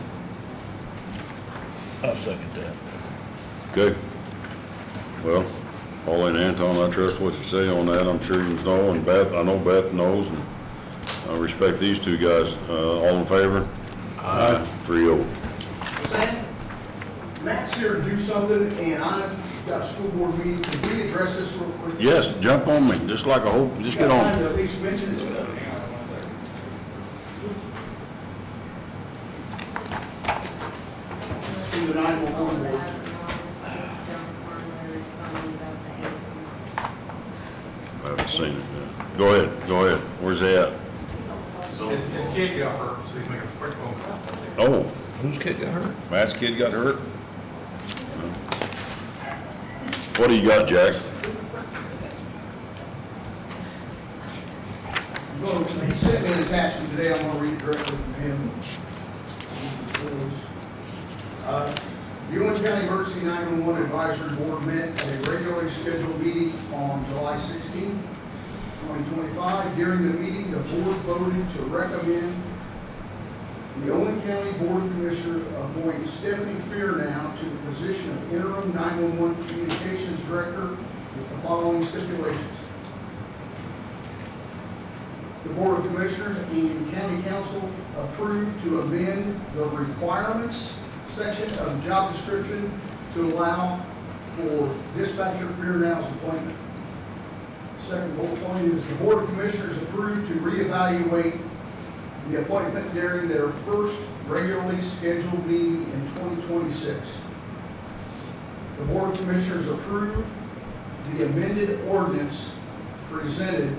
I'll second that. Okay. Well, Pauline and Anton, I trust what you say on that. I'm sure you know, and Beth, I know Beth knows, and I respect these two guys. All in favor? Aye. 3-0. Sam, Matt's here to do something, and I've got a school board meeting. Can we address this real quick? Yes, jump on me, just like a whole, just get Got time on. to at least mention it. From the 911 board. I haven't seen it yet. Go ahead. Where's he at? His kid got hurt, so he's making a quick phone call. Oh, Whose kid got hurt? Matt's kid got hurt? What do you got, Jack? Well, he sent me an attachment today. I'm going to read it directly from him. The Owen County Emergency 911 Advisory Board met at a regularly scheduled meeting on July 16, 2025. During the meeting, the board voted to recommend the Owen County Board of Commissioners appoint Stephanie Fearnow to the position of interim 911 communications director with the following stipulations. The Board of Commissioners and County Council approved to amend the requirements section of the job description to allow for dispatcher Fearnow's appointment. Second bullet point is the Board of Commissioners approved to reevaluate the appointment during their first regularly scheduled meeting in 2026. The Board of Commissioners approved the amended ordinance presented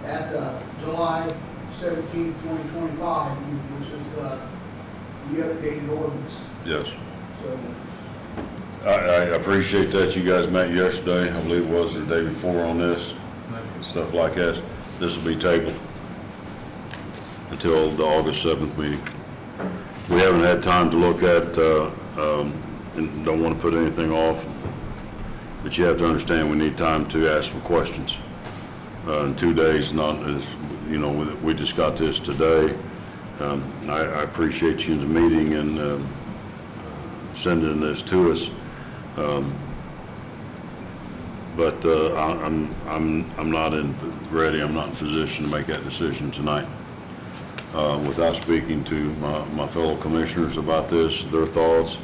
at the July 17, 2025, which is the updated ordinance. Yes. So, I appreciate that you guys met yesterday, I believe it was the day before on this, stuff like that. This will be tabled until the August 7th meeting. We haven't had time to look at, and don't want to put anything off, but you have to understand we need time to ask for questions. In 2 days, not as, we just got this today. I appreciate you in the meeting and sending this to us. But I'm not ready. I'm not in position to make that decision tonight. Without speaking to my fellow commissioners about this, their thoughts.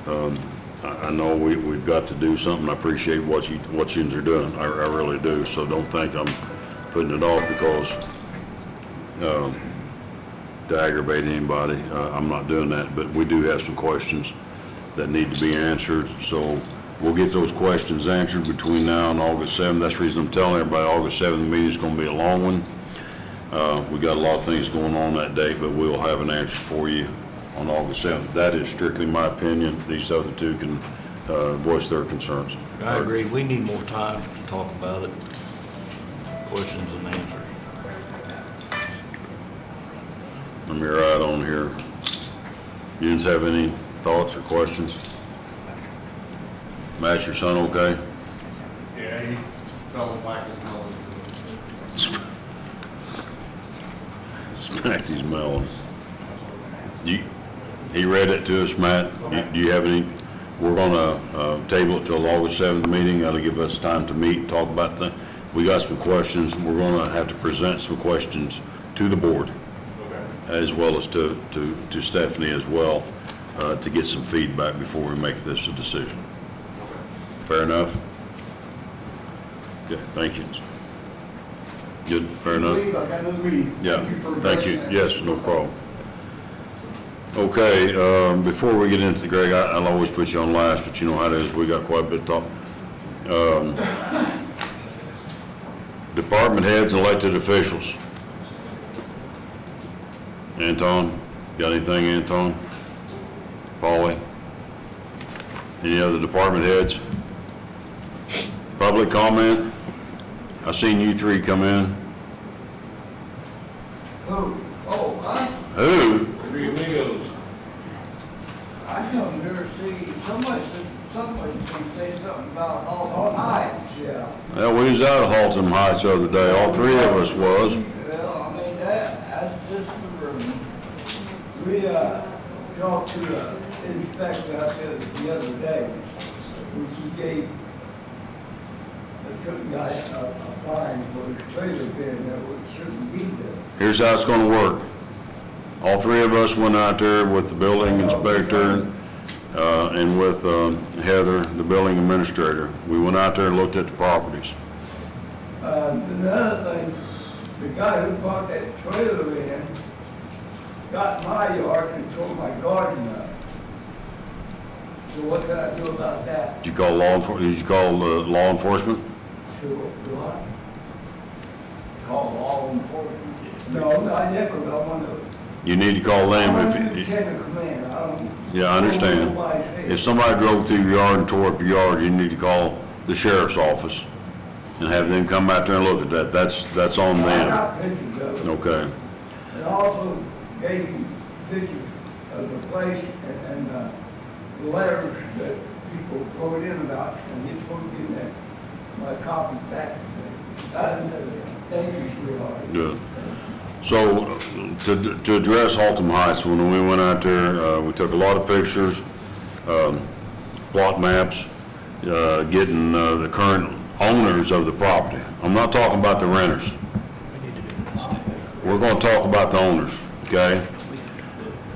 I know we've got to do something. I appreciate what you are doing. I really do. So don't think I'm putting it off because to aggravate anybody. I'm not doing that. But we do have some questions that need to be answered. So we'll get those questions answered between now and August 7th. That's the reason I'm telling everybody August 7th meeting is going to be a long one. We got a lot of things going on that day, but we'll have an answer for you on August 7th. That is strictly my opinion. These other two can voice their concerns. I agree. We need more time to talk about it. Questions and answers. Let me write on here. You didn't have any thoughts or questions? Matt, your son okay? Yeah, he fell back his melons. Smacked his melons. He read it to us, Matt. Do you have any We're gonna table it till August 7th meeting. That'll give us time to meet, talk about things. We got some questions. We're gonna have to present some questions to the board, as well as to Stephanie as well, to get some feedback before we make this a decision. Fair enough? Okay, thank you. Good, fair enough? I got another meeting. Yeah, Thank you for thank you. addressing that. Yes, no problem. Okay, before we get into, Greg, I'll always put you on last, but you know how it is, we got quite a bit to talk. Department heads, elected officials. Anton, got anything, Anton? Paulie? Any other department heads? Public comment? I seen you three come in. Who? Oh, Who? Three amigos. I come here to see, somebody can say something about all nights, yeah. Well, we was out of Halton Heights the other day, all three of us was. Well, I mean, that's just the room. We, talked to the inspector out there the other day, which he gave a certain guy a fine for his trailer being there, which shouldn't be there. Here's how it's gonna work. All three of us went out there with the building inspector, and with Heather, the building administrator. We went out there and looked at the properties. Another thing, the guy who brought that trailer in got my yard and tore my garden up. So what can I do about that? Did you call law enforcement? Do I call law enforcement? No, I never got one of those. You need to call them I'm if, a lieutenant of command, I don't. yeah, I understand. If somebody drove through your yard and tore up your yard, you need to call the sheriff's office and have them come out there and look at that. That's on I them. got pictures of it. Okay. And also gave him pictures of the place and the letters that people wrote in about, and he put in there, my copies back. Thank you, sweetheart. Good. So, to address Haltom Heights, when we went out there, we took a lot of pictures, plot maps, getting the current owners of the property. I'm not talking about the renters. We're gonna talk about the owners, okay?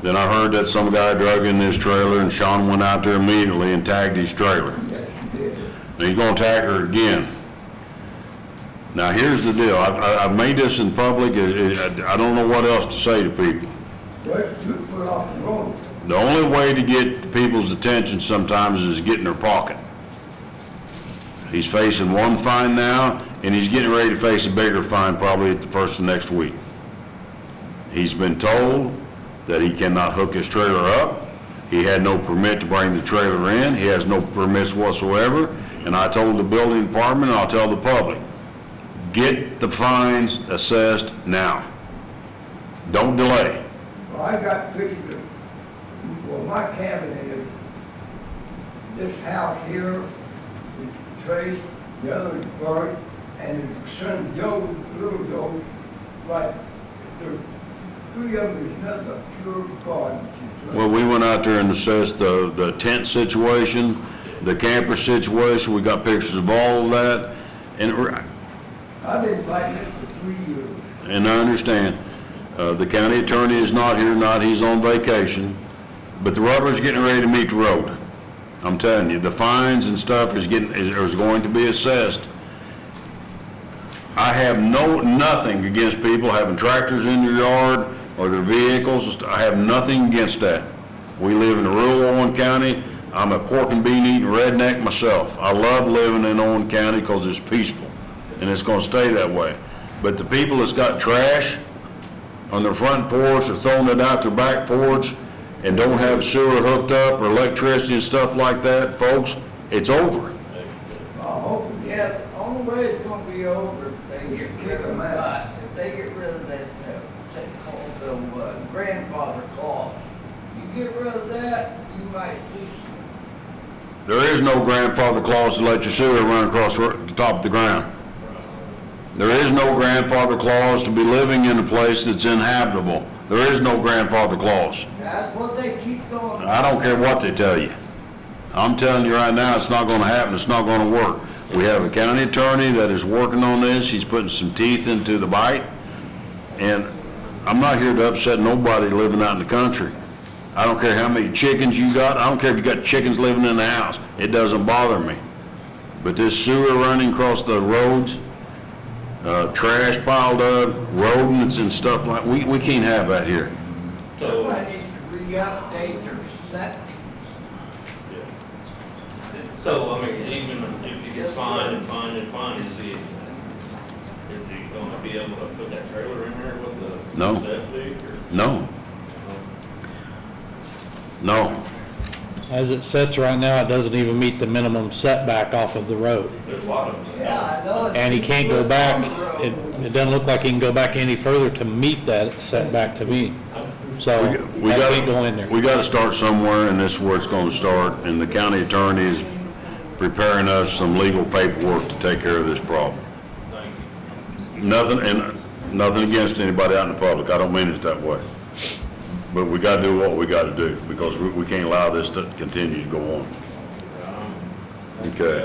Then I heard that some guy drug in his trailer, and Sean went out there immediately and tagged his trailer. And he's gonna tag her again. Now, here's the deal. I've made this in public. I don't know what else to say to people. Put off the road. The only way to get people's attention sometimes is get in their pocket. He's facing one fine now, and he's getting ready to face a bigger fine probably at the first of next week. He's been told that he cannot hook his trailer up. He had no permit to bring the trailer in. He has no permits whatsoever. And I told the building department, and I'll tell the public, get the fines assessed now. Don't delay. Well, I got pictures of, well, my cabin is this house here, with Trace, the other is Bert, and his son Joe, little Joe, like, the three of them is nothing but pure garden. Well, we went out there and assessed the tent situation, the camper situation. We got pictures of all of that. And I've been fighting this for 3 years. And I understand, the county attorney is not here tonight, he's on vacation, but the rubber's getting ready to meet the road. I'm telling you, the fines and stuff is going to be assessed. I have nothing against people having tractors in their yard or their vehicles. I have nothing against that. We live in rural Owen County. I'm a pork and bean eating redneck myself. I love living in Owen County because it's peaceful, and it's gonna stay that way. But the people that's got trash on their front porch or throwing it out their back porch and don't have sewer hooked up or electricity and stuff like that, folks, it's over. I hope, yeah, the only way it's gonna be over if they kick them out, if they get rid of that, they call them grandfather clause. You get rid of that, you might just. There is no grandfather clause to let your sewer run across the top of the ground. There is no grandfather clause to be living in a place that's inhabitable. There is no grandfather clause. That's what they keep doing. I don't care what they tell you. I'm telling you right now, it's not gonna happen, it's not gonna work. We have a county attorney that is working on this, he's putting some teeth into the bite, and I'm not here to upset nobody living out in the country. I don't care how many chickens you got, I don't care if you got chickens living in the house, it doesn't bother me. But this sewer running across the roads, trash piled up, rodents and stuff like, we can't have that here. Somebody needs to re-update their septic. So, I mean, even if you get fined and fined and fined, is he gonna be able to put that trailer in there with the No. septic or? No. No. As it sits right now, it doesn't even meet the minimum setback off of the road. There's a lot of them. Yeah, I know. And he can't go back, it doesn't look like he can go back any further to meet that setback to me. So, We that gotta- can't go in there. We gotta start somewhere, and this is where it's gonna start, and the county attorney is preparing us some legal paperwork to take care of this problem. Nothing against anybody out in the public, I don't mean it that way. But we gotta do what we gotta do, because we can't allow this to continue to go on. Okay.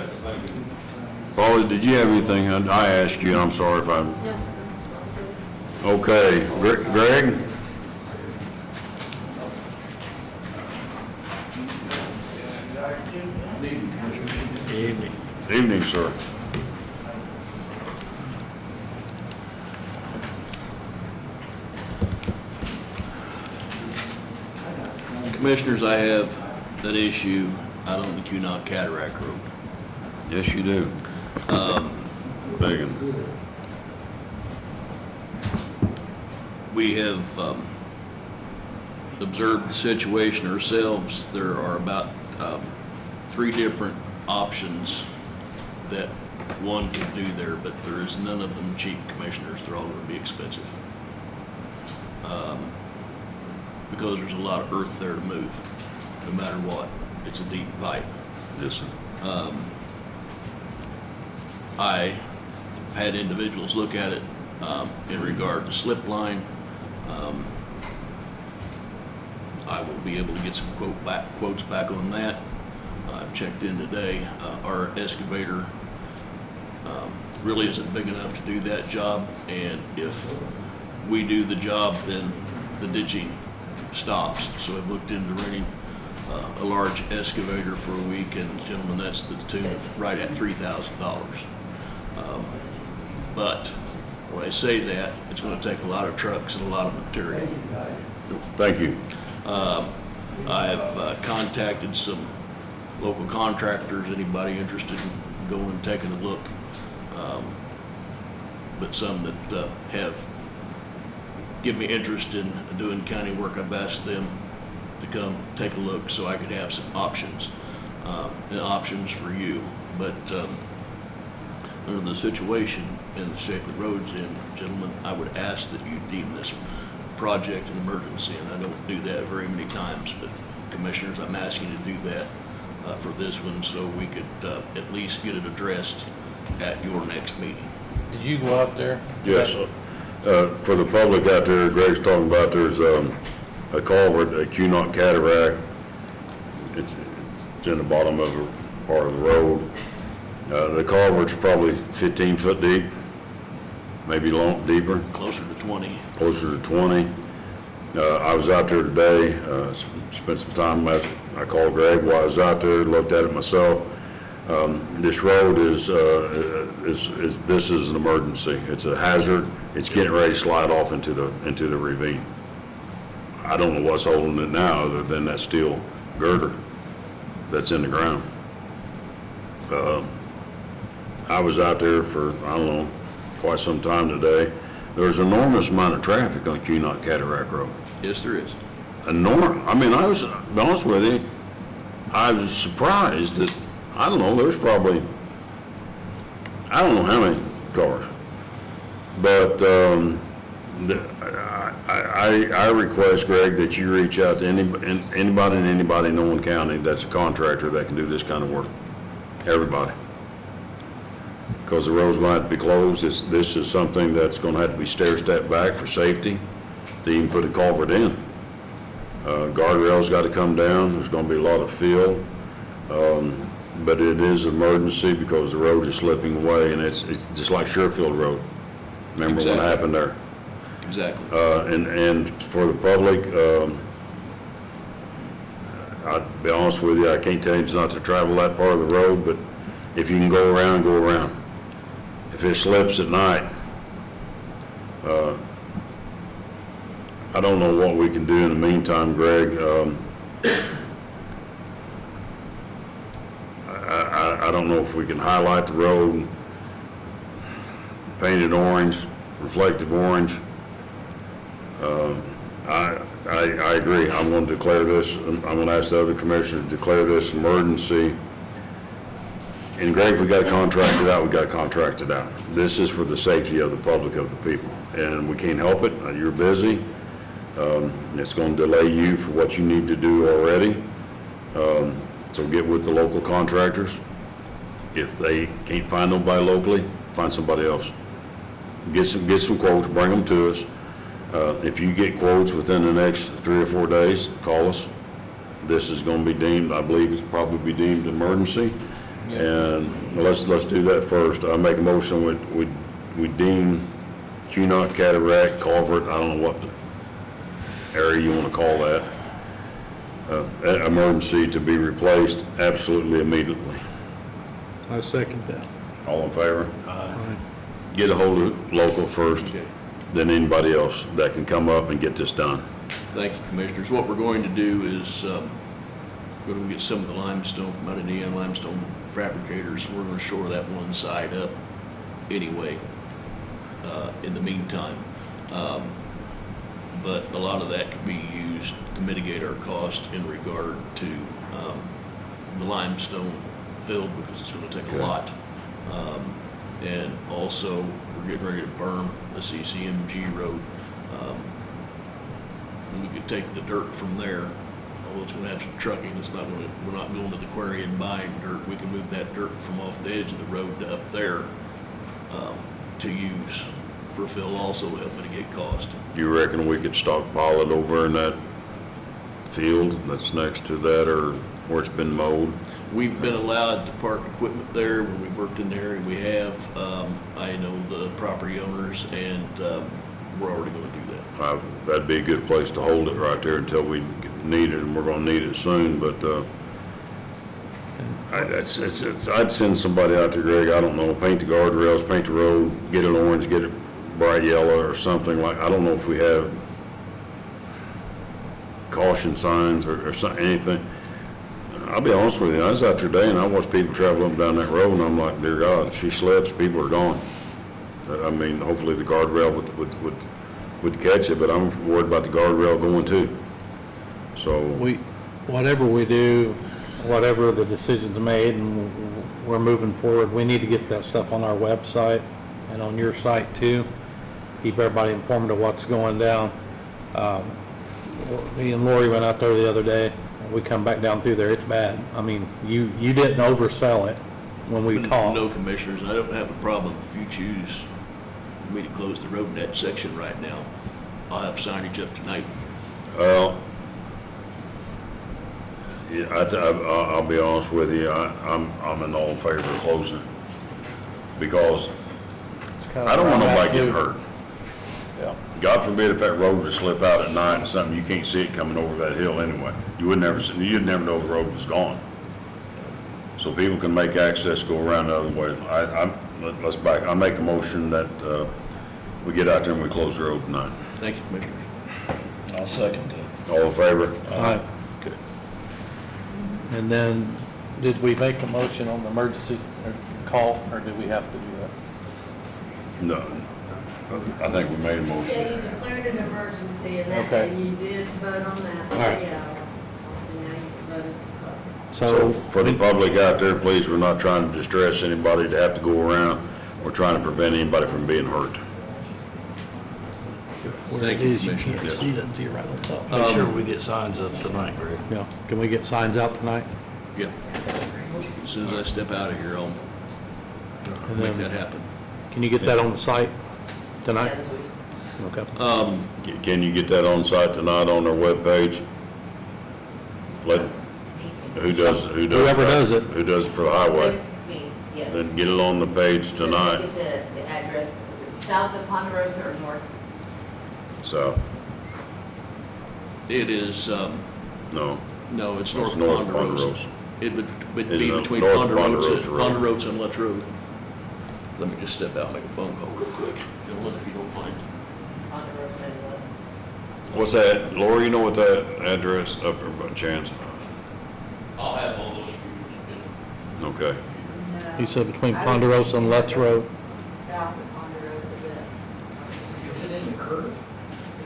Paula, did you have anything? I asked you, and I'm sorry if I... No. Okay, Greg? Evening, sir. Commissioners, I have that issue out on the Cunot Cataract Road. Yes, you do. Megan. We have observed the situation ourselves. There are about 3 different options that one could do there, but there is none of them cheap, Commissioners. They're all going to be expensive. Because there's a lot of earth there to move, no matter what. It's a deep pipe. Yes, sir. I had individuals look at it in regard to slip line. I will be able to get some quotes back on that. I've checked in today. Our excavator really isn't big enough to do that job, and if we do the job, then the ditching stops. So I've looked into renting a large excavator for a week, and gentlemen, that's the tune of right at $3,000. But when I say that, it's going to take a lot of trucks and a lot of material. Thank you. I've contacted some local contractors, anybody interested in going and taking a look. But some that have given me interest in doing county work, I've asked them to come take a look so I could have some options, and options for you. But under the situation and the shape the road's in, gentlemen, I would ask that you deem this project an emergency, and I don't do that very many times, but Commissioners, I'm asking you to do that for this one so we could at least get it addressed at your next meeting. Did you go out there? Yes. For the public out there, Greg's talking about, there's a culvert at Cunot Cataract. It's in the bottom of a part of the road. The culvert's probably 15 foot deep, maybe deeper. Closer to 20. Closer to 20. I was out there today, spent some time, I called Greg while I was out there, looked at it myself. This road is this is an emergency. It's a hazard. It's getting ready to slide off into the ravine. I don't know what's holding it now other than that steel girder that's in the ground. I was out there for, I don't know, quite some time today. There's an enormous amount of traffic on Cunot Cataract Road. Yes, there is. Enormous. I mean, to be honest with you, I was surprised that, I don't know, there's probably, I don't know how many cars. But I request, Greg, that you reach out to anybody in Owen County that's a contractor that can do this kind of work. Everybody. Because the road's going to have to be closed. This is something that's going to have to be stair-step back for safety to even put a culvert in. Guardrail's got to come down. There's going to be a lot of fill. But it is an emergency because the road is slipping away, and it's just like Sherfield Road. Remember what Exactly. happened there? Exactly. And for the public, I'll be honest with you, I can't tell you not to travel that part of the road, but if you can go around, go around. If it slips at night, I don't know what we can do in the meantime, Greg. I don't know if we can highlight the road, paint it orange, reflective orange. I agree. I'm going to declare this, I'm going to ask the other commissioners to declare this emergency. And Greg, if we got to contract it out, we got to contract it out. This is for the safety of the public, of the people, and we can't help it. You're busy. It's going to delay you for what you need to do already. So get with the local contractors. If they can't find nobody locally, find somebody else. Get some quotes, bring them to us. If you get quotes within the next 3 or 4 days, call us. This is going to be deemed, I believe it's probably be deemed emergency. And let's do that first. I make a motion, we deem Cunot Cataract Culvert, I don't know what the area you want to call that, emergency to be replaced absolutely immediately. I second that. All in favor? Get a hold of local first, then anybody else that can come up and get this done. Thank you, Commissioners. What we're going to do is, we're going to get some of the limestone from out of the limestone fabricators. We're going to shore that one side up anyway, in the meantime. But a lot of that could be used to mitigate our cost in regard to the limestone filled, because it's going to take a lot. And also, we're getting ready to berm the CCMG road. We could take the dirt from there. Although it's going to have some trucking, we're not going to the quarry and buying dirt. We can move that dirt from off the edge of the road to up there to use for fill, also to help mitigate cost. Do you reckon we could stockpile it over in that field that's next to that, or where it's been mowed? We've been allowed to park equipment there when we've worked in the area. We have. I know the property owners, and we're already going to do that. That'd be a good place to hold it right there until we need it, and we're gonna need it soon, but, I'd send somebody out there, Greg, I don't know, paint the guardrails, paint the road, get it orange, get it bright yellow or something like, I don't know if we have caution signs or anything. I'll be honest with you, I was out there today and I watched people travel up and down that road, and I'm like, dear God, if she slips, people are gone. I mean, hopefully the guardrail would catch it, but I'm worried about the guardrail going too. So, Whatever we do, whatever the decision's made, and we're moving forward, we need to get that stuff on our website and on your site too. Keep everybody informed of what's going down. Me and Lori went out there the other day, and we come back down through there, it's bad. I mean, you didn't oversell it when we talked. No, Commissioners, I don't have a problem if you choose for me to close the road in that section right now. I'll have signage up tonight. well, yeah, I'll be honest with you, I'm in all in favor of closing it, because I don't want nobody getting hurt. Yeah. God forbid if that road would slip out at night and something, you can't see it coming over that hill anyway. You'd never know the road was gone. So people can make access go around the other way. I make a motion that, we get out there and we close the road tonight. Thank you, Commissioners. I'll second that. All in favor? Aye. Okay. And then, did we make a motion on the emergency call, or did we have to do that? No, I think we made a Yeah, motion. you declared an emergency and that, Okay. and you did vote on that. All right. Yeah. And now you voted to close it. So for the public out there, please, we're not trying to distress anybody to have to go around. We're trying to prevent anybody from being hurt. Where Thank it you, is, Commissioner. Can't see that until you're right on top. Make sure we get signs up tonight, Greg. Yeah, can we get signs out tonight? Yeah. As soon as I step out of here, I'll And make then- that happen. Can you get that on the site tonight? Yeah, this week. Okay. Can you get that on site tonight on our webpage? Whoever does it. Who does it for the highway? Me, yes. Then get it on the page tonight, Get the address, is it south of Ponderosa or north? so, It is, no. no, it's It's north of north of Ponderosa. Ponderosa. It would It's be north between of Ponderosa Ponderosa Road. Ponderosa and Lutz Road. Let me just step out and make a phone call real quick, gentlemen, if you don't mind. Ponderosa and Lutz. What's that, Laura, you know what that address up there by chance? I'll have all those for you. Okay. He said between Ponderosa and Lutz Road. South of Ponderosa, Is it in the curve?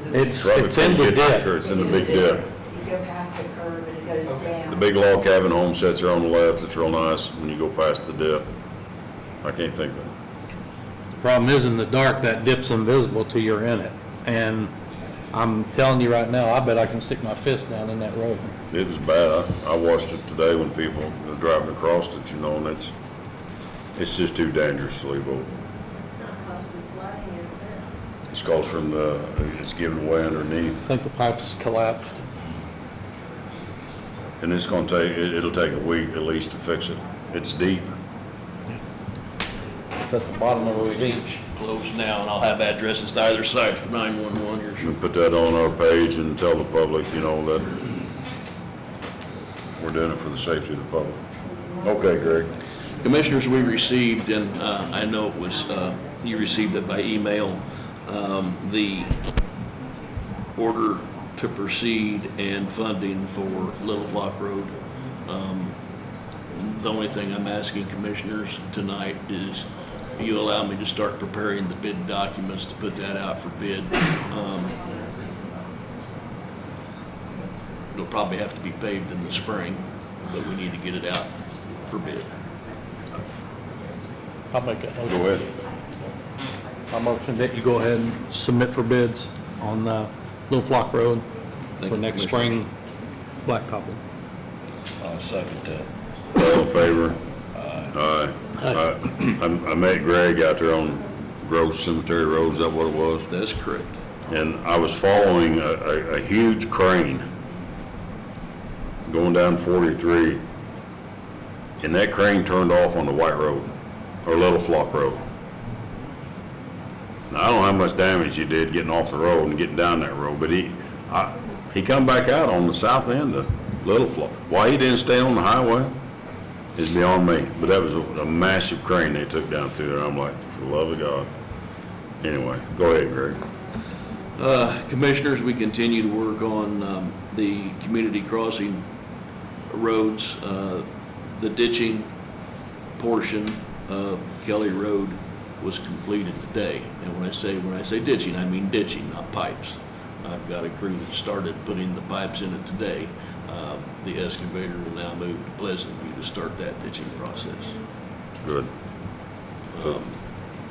Is it It's Right in before the you get to dip. It's in the big dip. you go past the curve and it goes down. The big log cabin home sits there on the left, it's real nice when you go past the dip. I can't think of it. The problem is in the dark, that dip's invisible till you're in it. And I'm telling you right now, I bet I can stick my fist down in that road. It was bad. I watched it today when people were driving across it, you know, and it's just too dangerous to leave open. It's not caused from flooding, is it? It's caused from it's giving way underneath. I think the pipes collapsed. And it's gonna it'll take a week at least to fix it. It's deep. It's at the bottom of a ravine. Closed now, and I'll have addresses to either side for 911 here We shortly. put that on our page and tell the public, you know, that we're doing it for the safety of the public. Okay, Greg. Commissioners, we received, and I know it was, you received it by email, the order to proceed and funding for Little Flock Road. The only thing I'm asking commissioners tonight is you allow me to start preparing the bid documents to put that out for bid. It'll probably have to be paved in the spring, but we need to get it out for bid. I'll make that motion. Go ahead. I'll motion that you go ahead and submit for bids on Little Flock Road Thank for you, next Commissioners. spring blacktopping. I'll second that. All in favor? Aye. I met Greg out there on Grove Cemetery Road, is that what it was? That's correct. And I was following a huge crane going down 43, and that crane turned off on the White Road, or Little Flock Road. Now, I don't know how much damage he did getting off the road and getting down that road, but he come back out on the south end of Little Flock. Why he didn't stay on the highway is beyond me, but that was a massive crane they took down through there. I'm like, for the love of God. Anyway, go ahead, Greg. Commissioners, we continue to work on the community crossing roads. The ditching portion of Kelly Road was completed today. And when I say ditching, I mean ditching, not pipes. I've got a crew that started putting the pipes in it today. The excavator will now move to Pleasant View to start that ditching process. Good.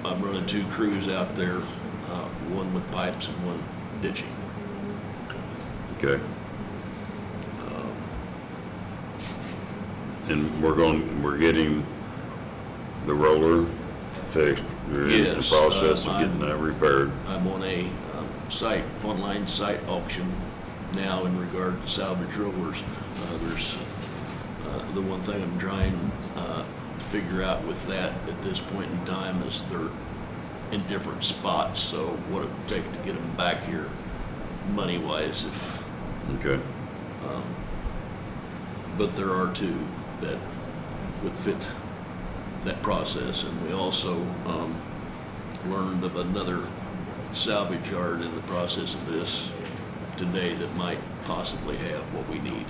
I'm running two crews out there, one with pipes and one ditching. Okay. And we're getting the roller fixed. We're in the Yes, process of getting that repaired. I'm on a online site auction now in regard to salvage rollers. There's the one thing I'm trying to figure out with that at this point in time is they're in different spots, so what it would take to get them back here money-wise if, Okay. but there are two that would fit that process. And we also learned of another salvage yard in the process of this today that might possibly have what we need.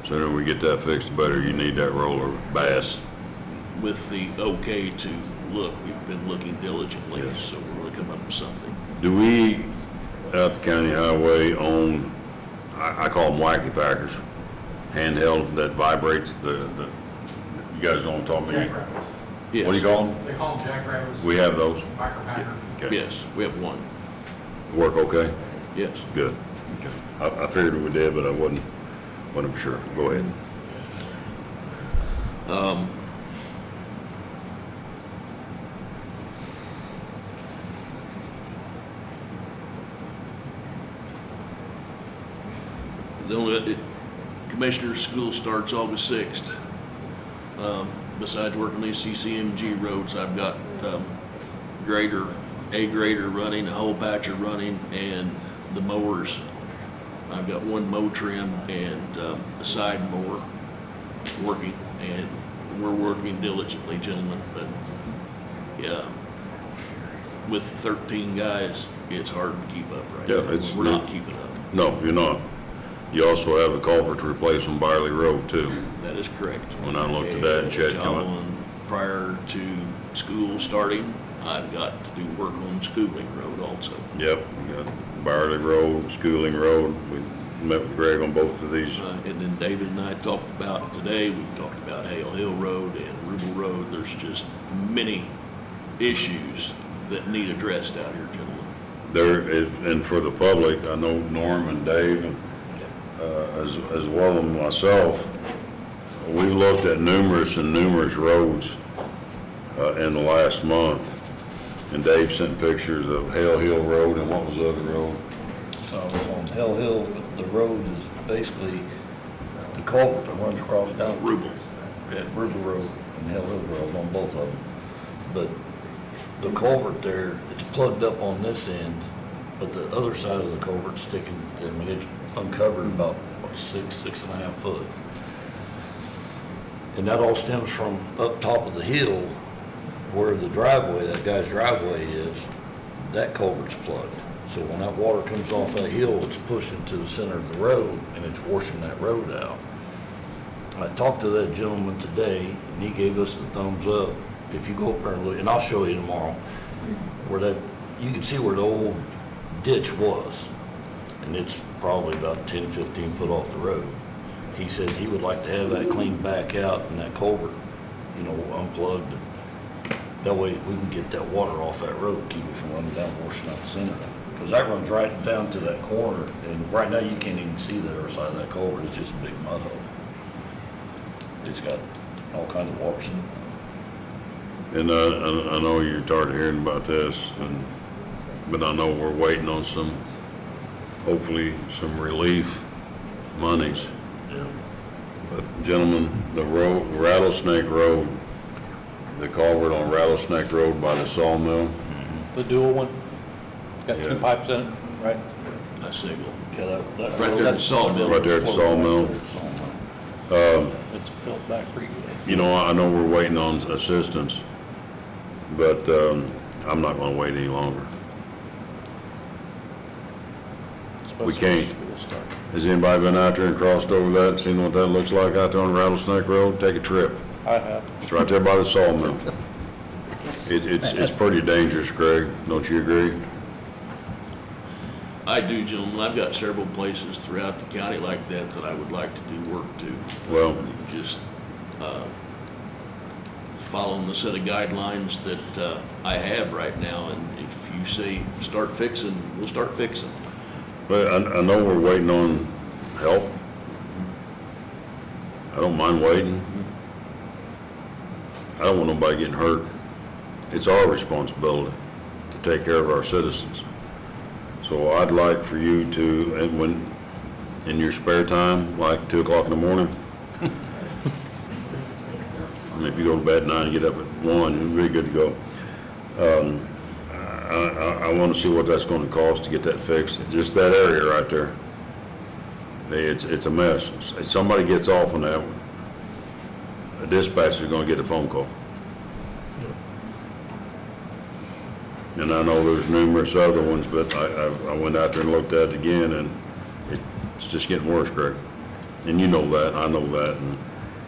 Sooner we get that fixed, the better. You need that roller bad. With the okay to look, we've been looking diligently, Yes. so we're gonna come up with something. Do we, out the county highway, own, I call them wacky packers, handheld that vibrates you guys know what I'm talking about? Jackrabbits. Yes. What do you call them? They call them jackrabbits. We have those? Micropacker. Okay. Yes, we have one, Work okay? yes. Good. Okay. I figured we did, but I wasn't sure. Go ahead. The only, Commissioner's school starts August 6th. Besides working these CCMG roads, I've got a grader running, a hole patcher running, and the mowers. I've got one mow trim and a side mower working, and we're working diligently, gentlemen, but yeah, with 13 guys, it's hard to keep up right Yeah, now. it's- We're not keeping up. No, you're not. You also have a culvert to replace on Byerly Road too. That is correct. When I looked at that and checked on it. John, prior to school starting, I've got to do work on Schooling Road also. Yep, we got Byerly Road, Schooling Road. We met with Greg on both of these. And then David and I talked about today, we talked about Hale Hill Road and Ruble Road. There's just many issues that need addressed out here, gentlemen. There is, and for the public, I know Norm and Dave, and, as well as myself, we looked at numerous roads in the last month. And Dave sent pictures of Hale Hill Road and what was the other road? On Hell Hill, the road is basically the culvert that runs across down Ruble. Ruble Road and Hell Hill Road on both of them. But the culvert there, it's plugged up on this end, but the other side of the culvert's sticking, I mean, it's uncovered about, what, 6.5 foot. And that all stems from up top of the hill where the driveway, that guy's driveway is, that culvert's plugged. So when that water comes off that hill, it's pushing to the center of the road and it's washing that road out. I talked to that gentleman today and he gave us the thumbs up. If you go up there and look, and I'll show you tomorrow, where that, you can see where the old ditch was. And it's probably about 10, 15 foot off the road. He said he would like to have that cleaned back out and that culvert, you know, unplugged. That way we can get that water off that road, keep it from running down, washing out the center. Because that runs right down to that corner, and right now you can't even see the other side of that culvert, it's just a big mud hole. It's got all kinds of water. And I know you're tired of hearing about this, but I know we're waiting on hopefully some relief monies. Yeah. But gentlemen, the road, Rattlesnake Road, the culvert on Rattlesnake Road by the sawmill, The dual one, got Yeah. two pipes in it, right? A single. Yeah, that Right there at the sawmill. right there at the sawmill. It's built back pretty good. You know, I know we're waiting on assistance, but I'm not gonna wait any longer. We can't. Has anybody been out there and crossed over that, seen what that looks like out there on Rattlesnake Road? Take a trip. I have. It's right there by the sawmill. It's pretty dangerous, Greg, don't you agree? I do, gentlemen. I've got several places throughout the county like that that I would like to do work to. Well- Just following the set of guidelines that I have right now, and if you say start fixing, we'll start fixing. But I know we're waiting on help. I don't mind waiting. I don't want nobody getting hurt. It's our responsibility to take care of our citizens. So I'd like for you to, and when, in your spare time, like 2 o'clock in the morning, I mean, if you go to bed at 9 and get up at 1, you'll be good to go. I want to see what that's going to cost to get that fixed, just that area right there. It's a mess. If somebody gets off on that, a dispatcher's going to get a phone call. And I know there's numerous other ones, but I went out there and looked at it again, and it's just getting worse, Greg. And you know that, I know that,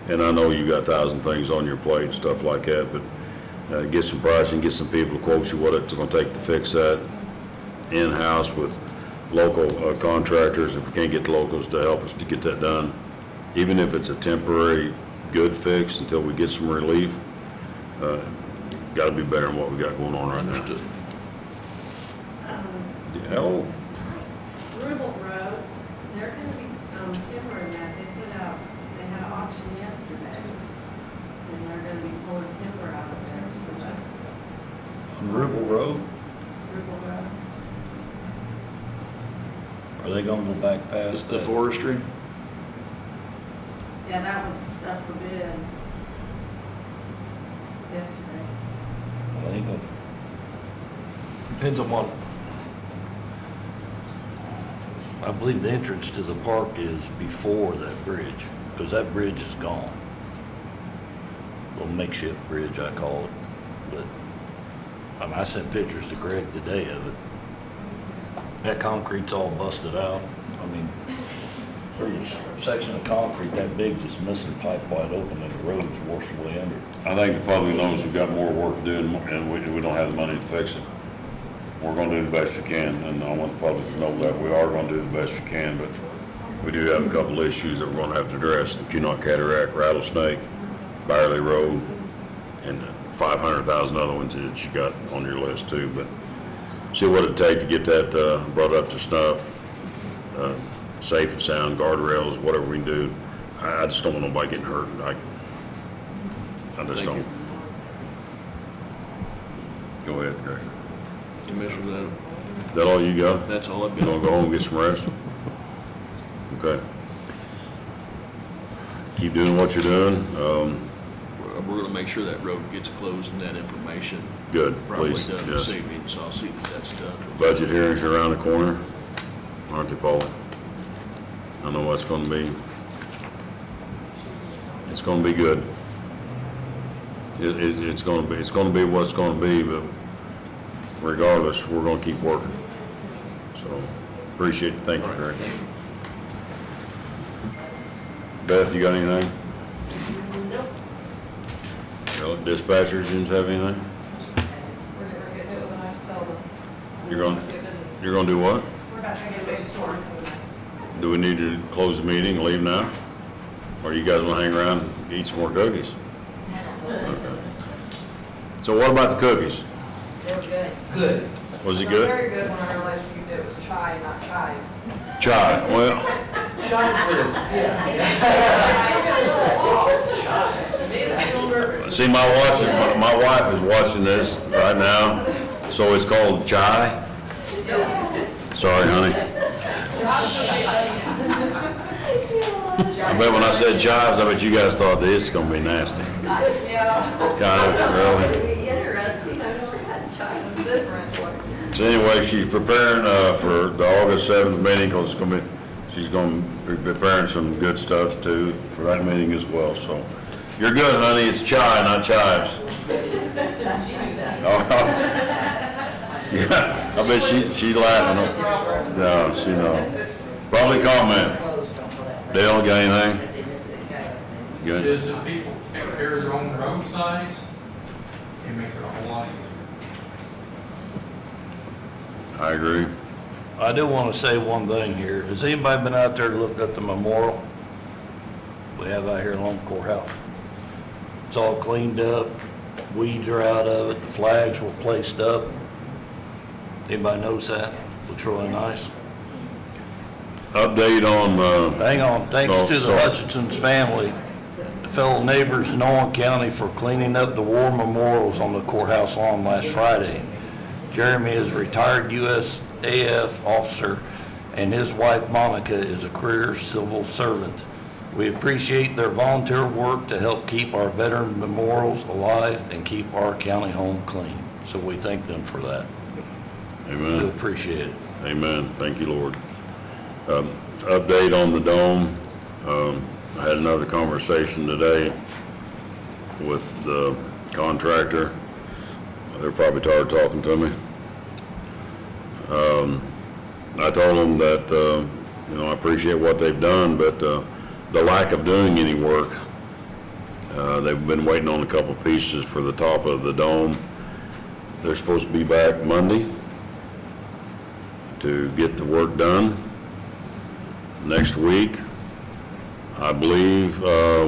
and I know you got 1,000 things on your plate, stuff like that, but get some pricing, get some people to quote you what it's gonna take to fix that in-house with local contractors, if we can't get the locals to help us to get that done. Even if it's a temporary good fix until we get some relief, gotta be better than what we got going on right now. Understood. Hell, Ruble Road, they're gonna be, timbering that, they had an auction yesterday, and they're gonna be pulling timber out of there, so that's On Ruble Road, Ruble Road. are they gonna go back past The that? forestry? Yeah, that was up for bid yesterday. Well, ain't no- Depends on what. I believe the entrance to the park is before that bridge, because that bridge is gone. Little makeshift bridge, I call it, but I sent pictures to Greg today of it. That concrete's all busted out. I mean, there's a section of concrete that big just missing pipe wide open and the road's washed away under it. I think the public knows we've got more work to do and we don't have the money to fix it. We're gonna do the best we can, and I want the public to know that we are gonna do the best we can, but we do have a couple issues that we're gonna have to address. The Cunot Cataract, Rattlesnake, Byerly Road, and 500,000 other ones that you got on your list too, but see what it'd take to get that, brought up to snuff, safe and sound, guardrails, whatever we can do. I just don't want nobody getting hurt. I just Thank don't. Go ahead, Greg. Commissioner, That all you got? that's all I've You gonna got. go home and get some rest? Okay. Keep doing what you're doing. We're gonna make sure that road gets closed and that information Good, probably please, done yes. this evening, so I'll see that that's done. Budget hearings are around the corner, aren't they, Paul? I know what's gonna be. It's gonna be good. It's gonna be what's gonna be, but regardless, we're gonna keep working. So, appreciate it. Thank you, Greg. Beth, you got anything? Nope. Dispatchers, didn't have anything? We're gonna get hit with a nice seller. You're gonna do what? We're about to get a big storm. Do we need to close the meeting and leave now? Or you guys wanna hang around and eat some more cookies? Okay. So what about the cookies? They were good. Good. Was it They were good? very good when I realized you did it was chai, not chives. Chai, well, Sean's with it, yeah. Made us feel nervous. see, my wife is watching this right now, so it's called chai? Sorry, honey. I bet when I said chives, I bet you guys thought this is gonna be nasty. Yeah. Kind of, really. It'd be interesting, I've never had chai, it's different. So anyway, she's preparing, for the August 7th meeting, because she's gonna be preparing some good stuff too for that meeting as well, so. You're good, honey, it's chai, not chives. She knew that. Yeah, I bet she's laughing. No, she knows. Public comment. Dale, got anything? Good. Just if people take care of their own roadsides, it makes it a whole lot easier. I agree. I do want to say one thing here. Has anybody been out there to look at the memorial we have out here along the courthouse? It's all cleaned up, weeds are out of it, the flags were placed up. Anybody notice that? Looks really nice. Update on, Hang on, thanks Oh, to the sorry. Hutchinson's family, the fellow neighbors in Owen County for cleaning up the war memorials on the courthouse lawn last Friday. Jeremy is a retired USAF officer, and his wife Monica is a career civil servant. We appreciate their volunteer work to help keep our veteran memorials alive and keep our county home clean. So we thank them for that. We amen, appreciate it. amen, thank you, Lord. Update on the dome. I had another conversation today with the contractor. They're probably tired of talking to me. I told them that, I appreciate what they've done, but the lack of doing any work, they've been waiting on a couple pieces for the top of the dome. They're supposed to be back Monday to get the work done. Next week, I believe,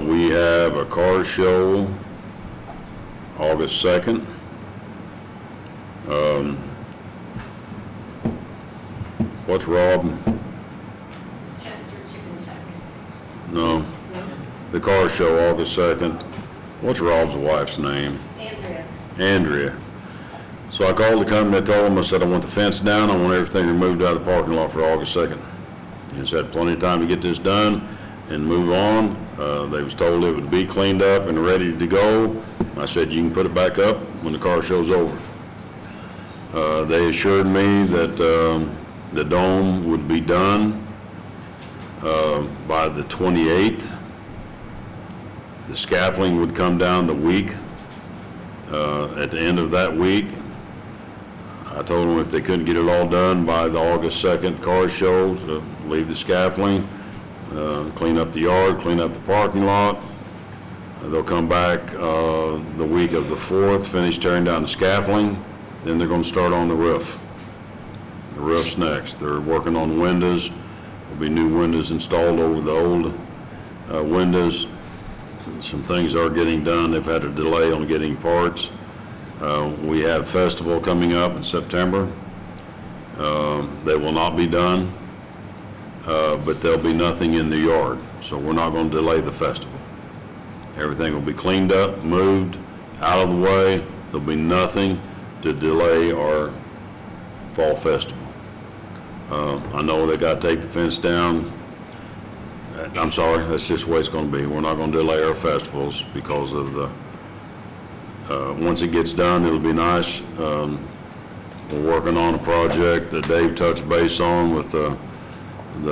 we have a car show August 2nd. What's Rob? Chester Chicken Chuck. No, the car show August 2nd. What's Rob's wife's name? Andrea. Andrea. So I called the company, I told them, I said, I want the fence down, I want everything removed out of the parking lot for August 2nd. He said, plenty of time to get this done. and move on. They was told it would be cleaned up and ready to go. I said, you can put it back up when the car show's over. They assured me that the dome would be done by the 28th. The scaffolding would come down the week. At the end of that week, I told them if they couldn't get it all done by the August 2nd car show, leave the scaffolding, clean up the yard, clean up the parking lot. They'll come back the week of the 4th, finish tearing down the scaffolding, then they're going to start on the roof. The roof's next. They're working on windows. There'll be new windows installed over the old windows. Some things are getting done. They've had a delay on getting parts. We have festival coming up in September. They will not be done, but there'll be nothing in the yard. So we're not going to delay the festival. Everything will be cleaned up, moved, out of the way. There'll be nothing to delay our fall festival. I know they got to take the fence down. I'm sorry, that's just the way it's going to be. We're not going to delay our festivals because of the, once it gets done, it'll be nice. We're working on a project that Dave touched base on with the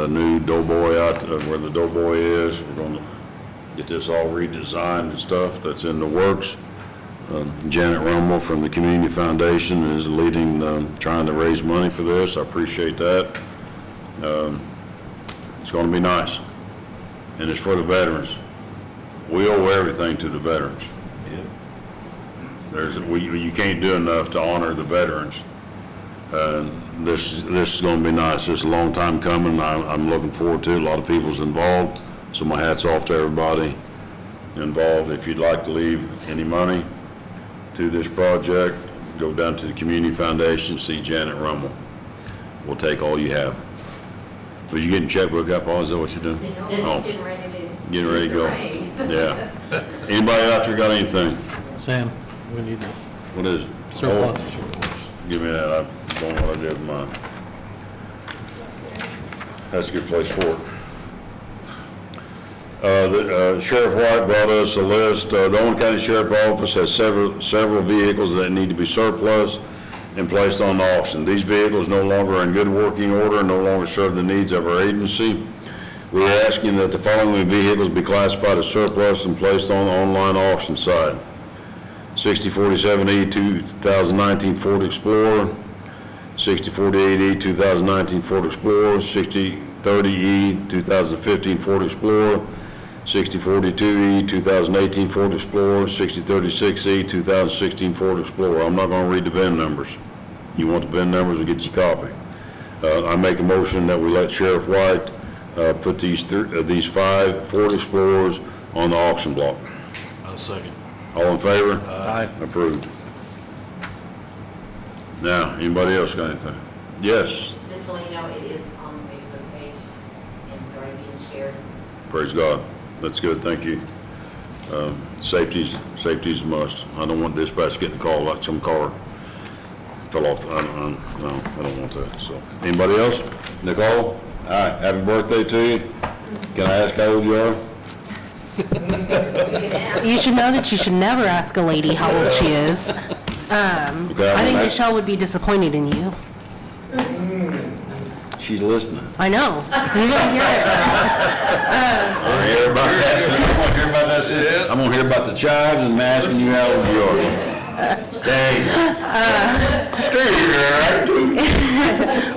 new Doughboy out where the Doughboy is. We're going to get this all redesigned and stuff that's in the works. Janet Rummel from the Community Foundation is leading, trying to raise money for this. I appreciate that. It's going to be nice. And it's for the veterans. We owe everything to the veterans. You can't do enough to honor the veterans. This is going to be nice. It's a long time coming. I'm looking forward to it. A lot of people's involved. So my hat's off to everybody involved. If you'd like to leave any money to this project, go down to the Community Foundation, see Janet Rummel. We'll take all you have. Was you getting checkbook up, Paul? Is that what you're doing? Oh, getting ready to go. Yeah. Anybody out there got anything? Sam, we need to. What is it? Surplus. Oh, give me that. I don't know what I did with mine. That's a good place for it. Sheriff White brought us a list. The Owen County Sheriff Office has several vehicles that need to be surplus and placed on auction. These vehicles no longer are in good working order and no longer serve the needs of our agency. We are asking that the following vehicles be classified as surplus and placed on the online auction site. 6047E 2019 Ford Explorer, 6048E 2019 Ford Explorer, 6030E 2015 Ford Explorer, 6042E 2018 Ford Explorer, 6036E 2016 Ford Explorer. I'm not going to read the VIN numbers. You want the VIN numbers, we'll get you a copy. I make a motion that we let Sheriff White put these 5 Ford Explorers on the auction block. I'll second. All in favor? Aye. Approved. Now, anybody else got anything? Yes, Just to let you know, it is on the Facebook page, and it's already being shared. praise God. That's good, thank you. Safety's a must. I don't want dispatch getting called like some car fell off. No, I don't want that, so. Anybody else? Nicole? All right, happy birthday to you. Can I ask how old you are? You should know that you should never ask a lady how old she is. I think Michelle would be disappointed in you. She's listening. I know. You're gonna hear it. I'm gonna hear about that. I'm gonna hear about the chives and asking you how old you are. Dang. Straight here,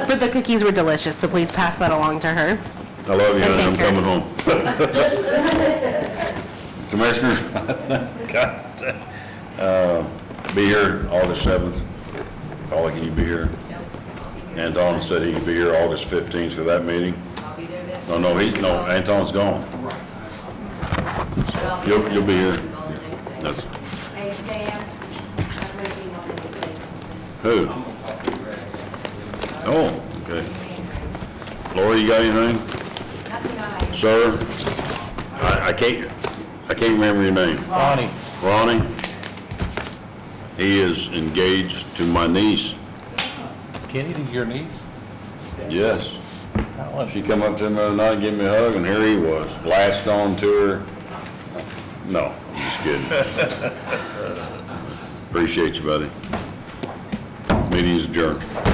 But the cookies were delicious, so please pass that along to her. I love you, honey. I'm Thank coming home. Commissioners, be here August 7th. Paula, can you be here? Anton said he could be here August 15th for that meeting. I'll be there then. No, Anton's gone. You'll be here. That's, Hey, Sam, I'm waiting on anything. who? Oh, okay. Lori, you got anything? Nothing I. Sir? I can't remember your name. Ronnie. Ronnie? He is engaged to my niece. Kenny, to your niece? Yes. She come up to me the other night, give me a hug, and here he was, latched on to her. No, I'm just kidding. Appreciate you, buddy. Meeting is adjourned.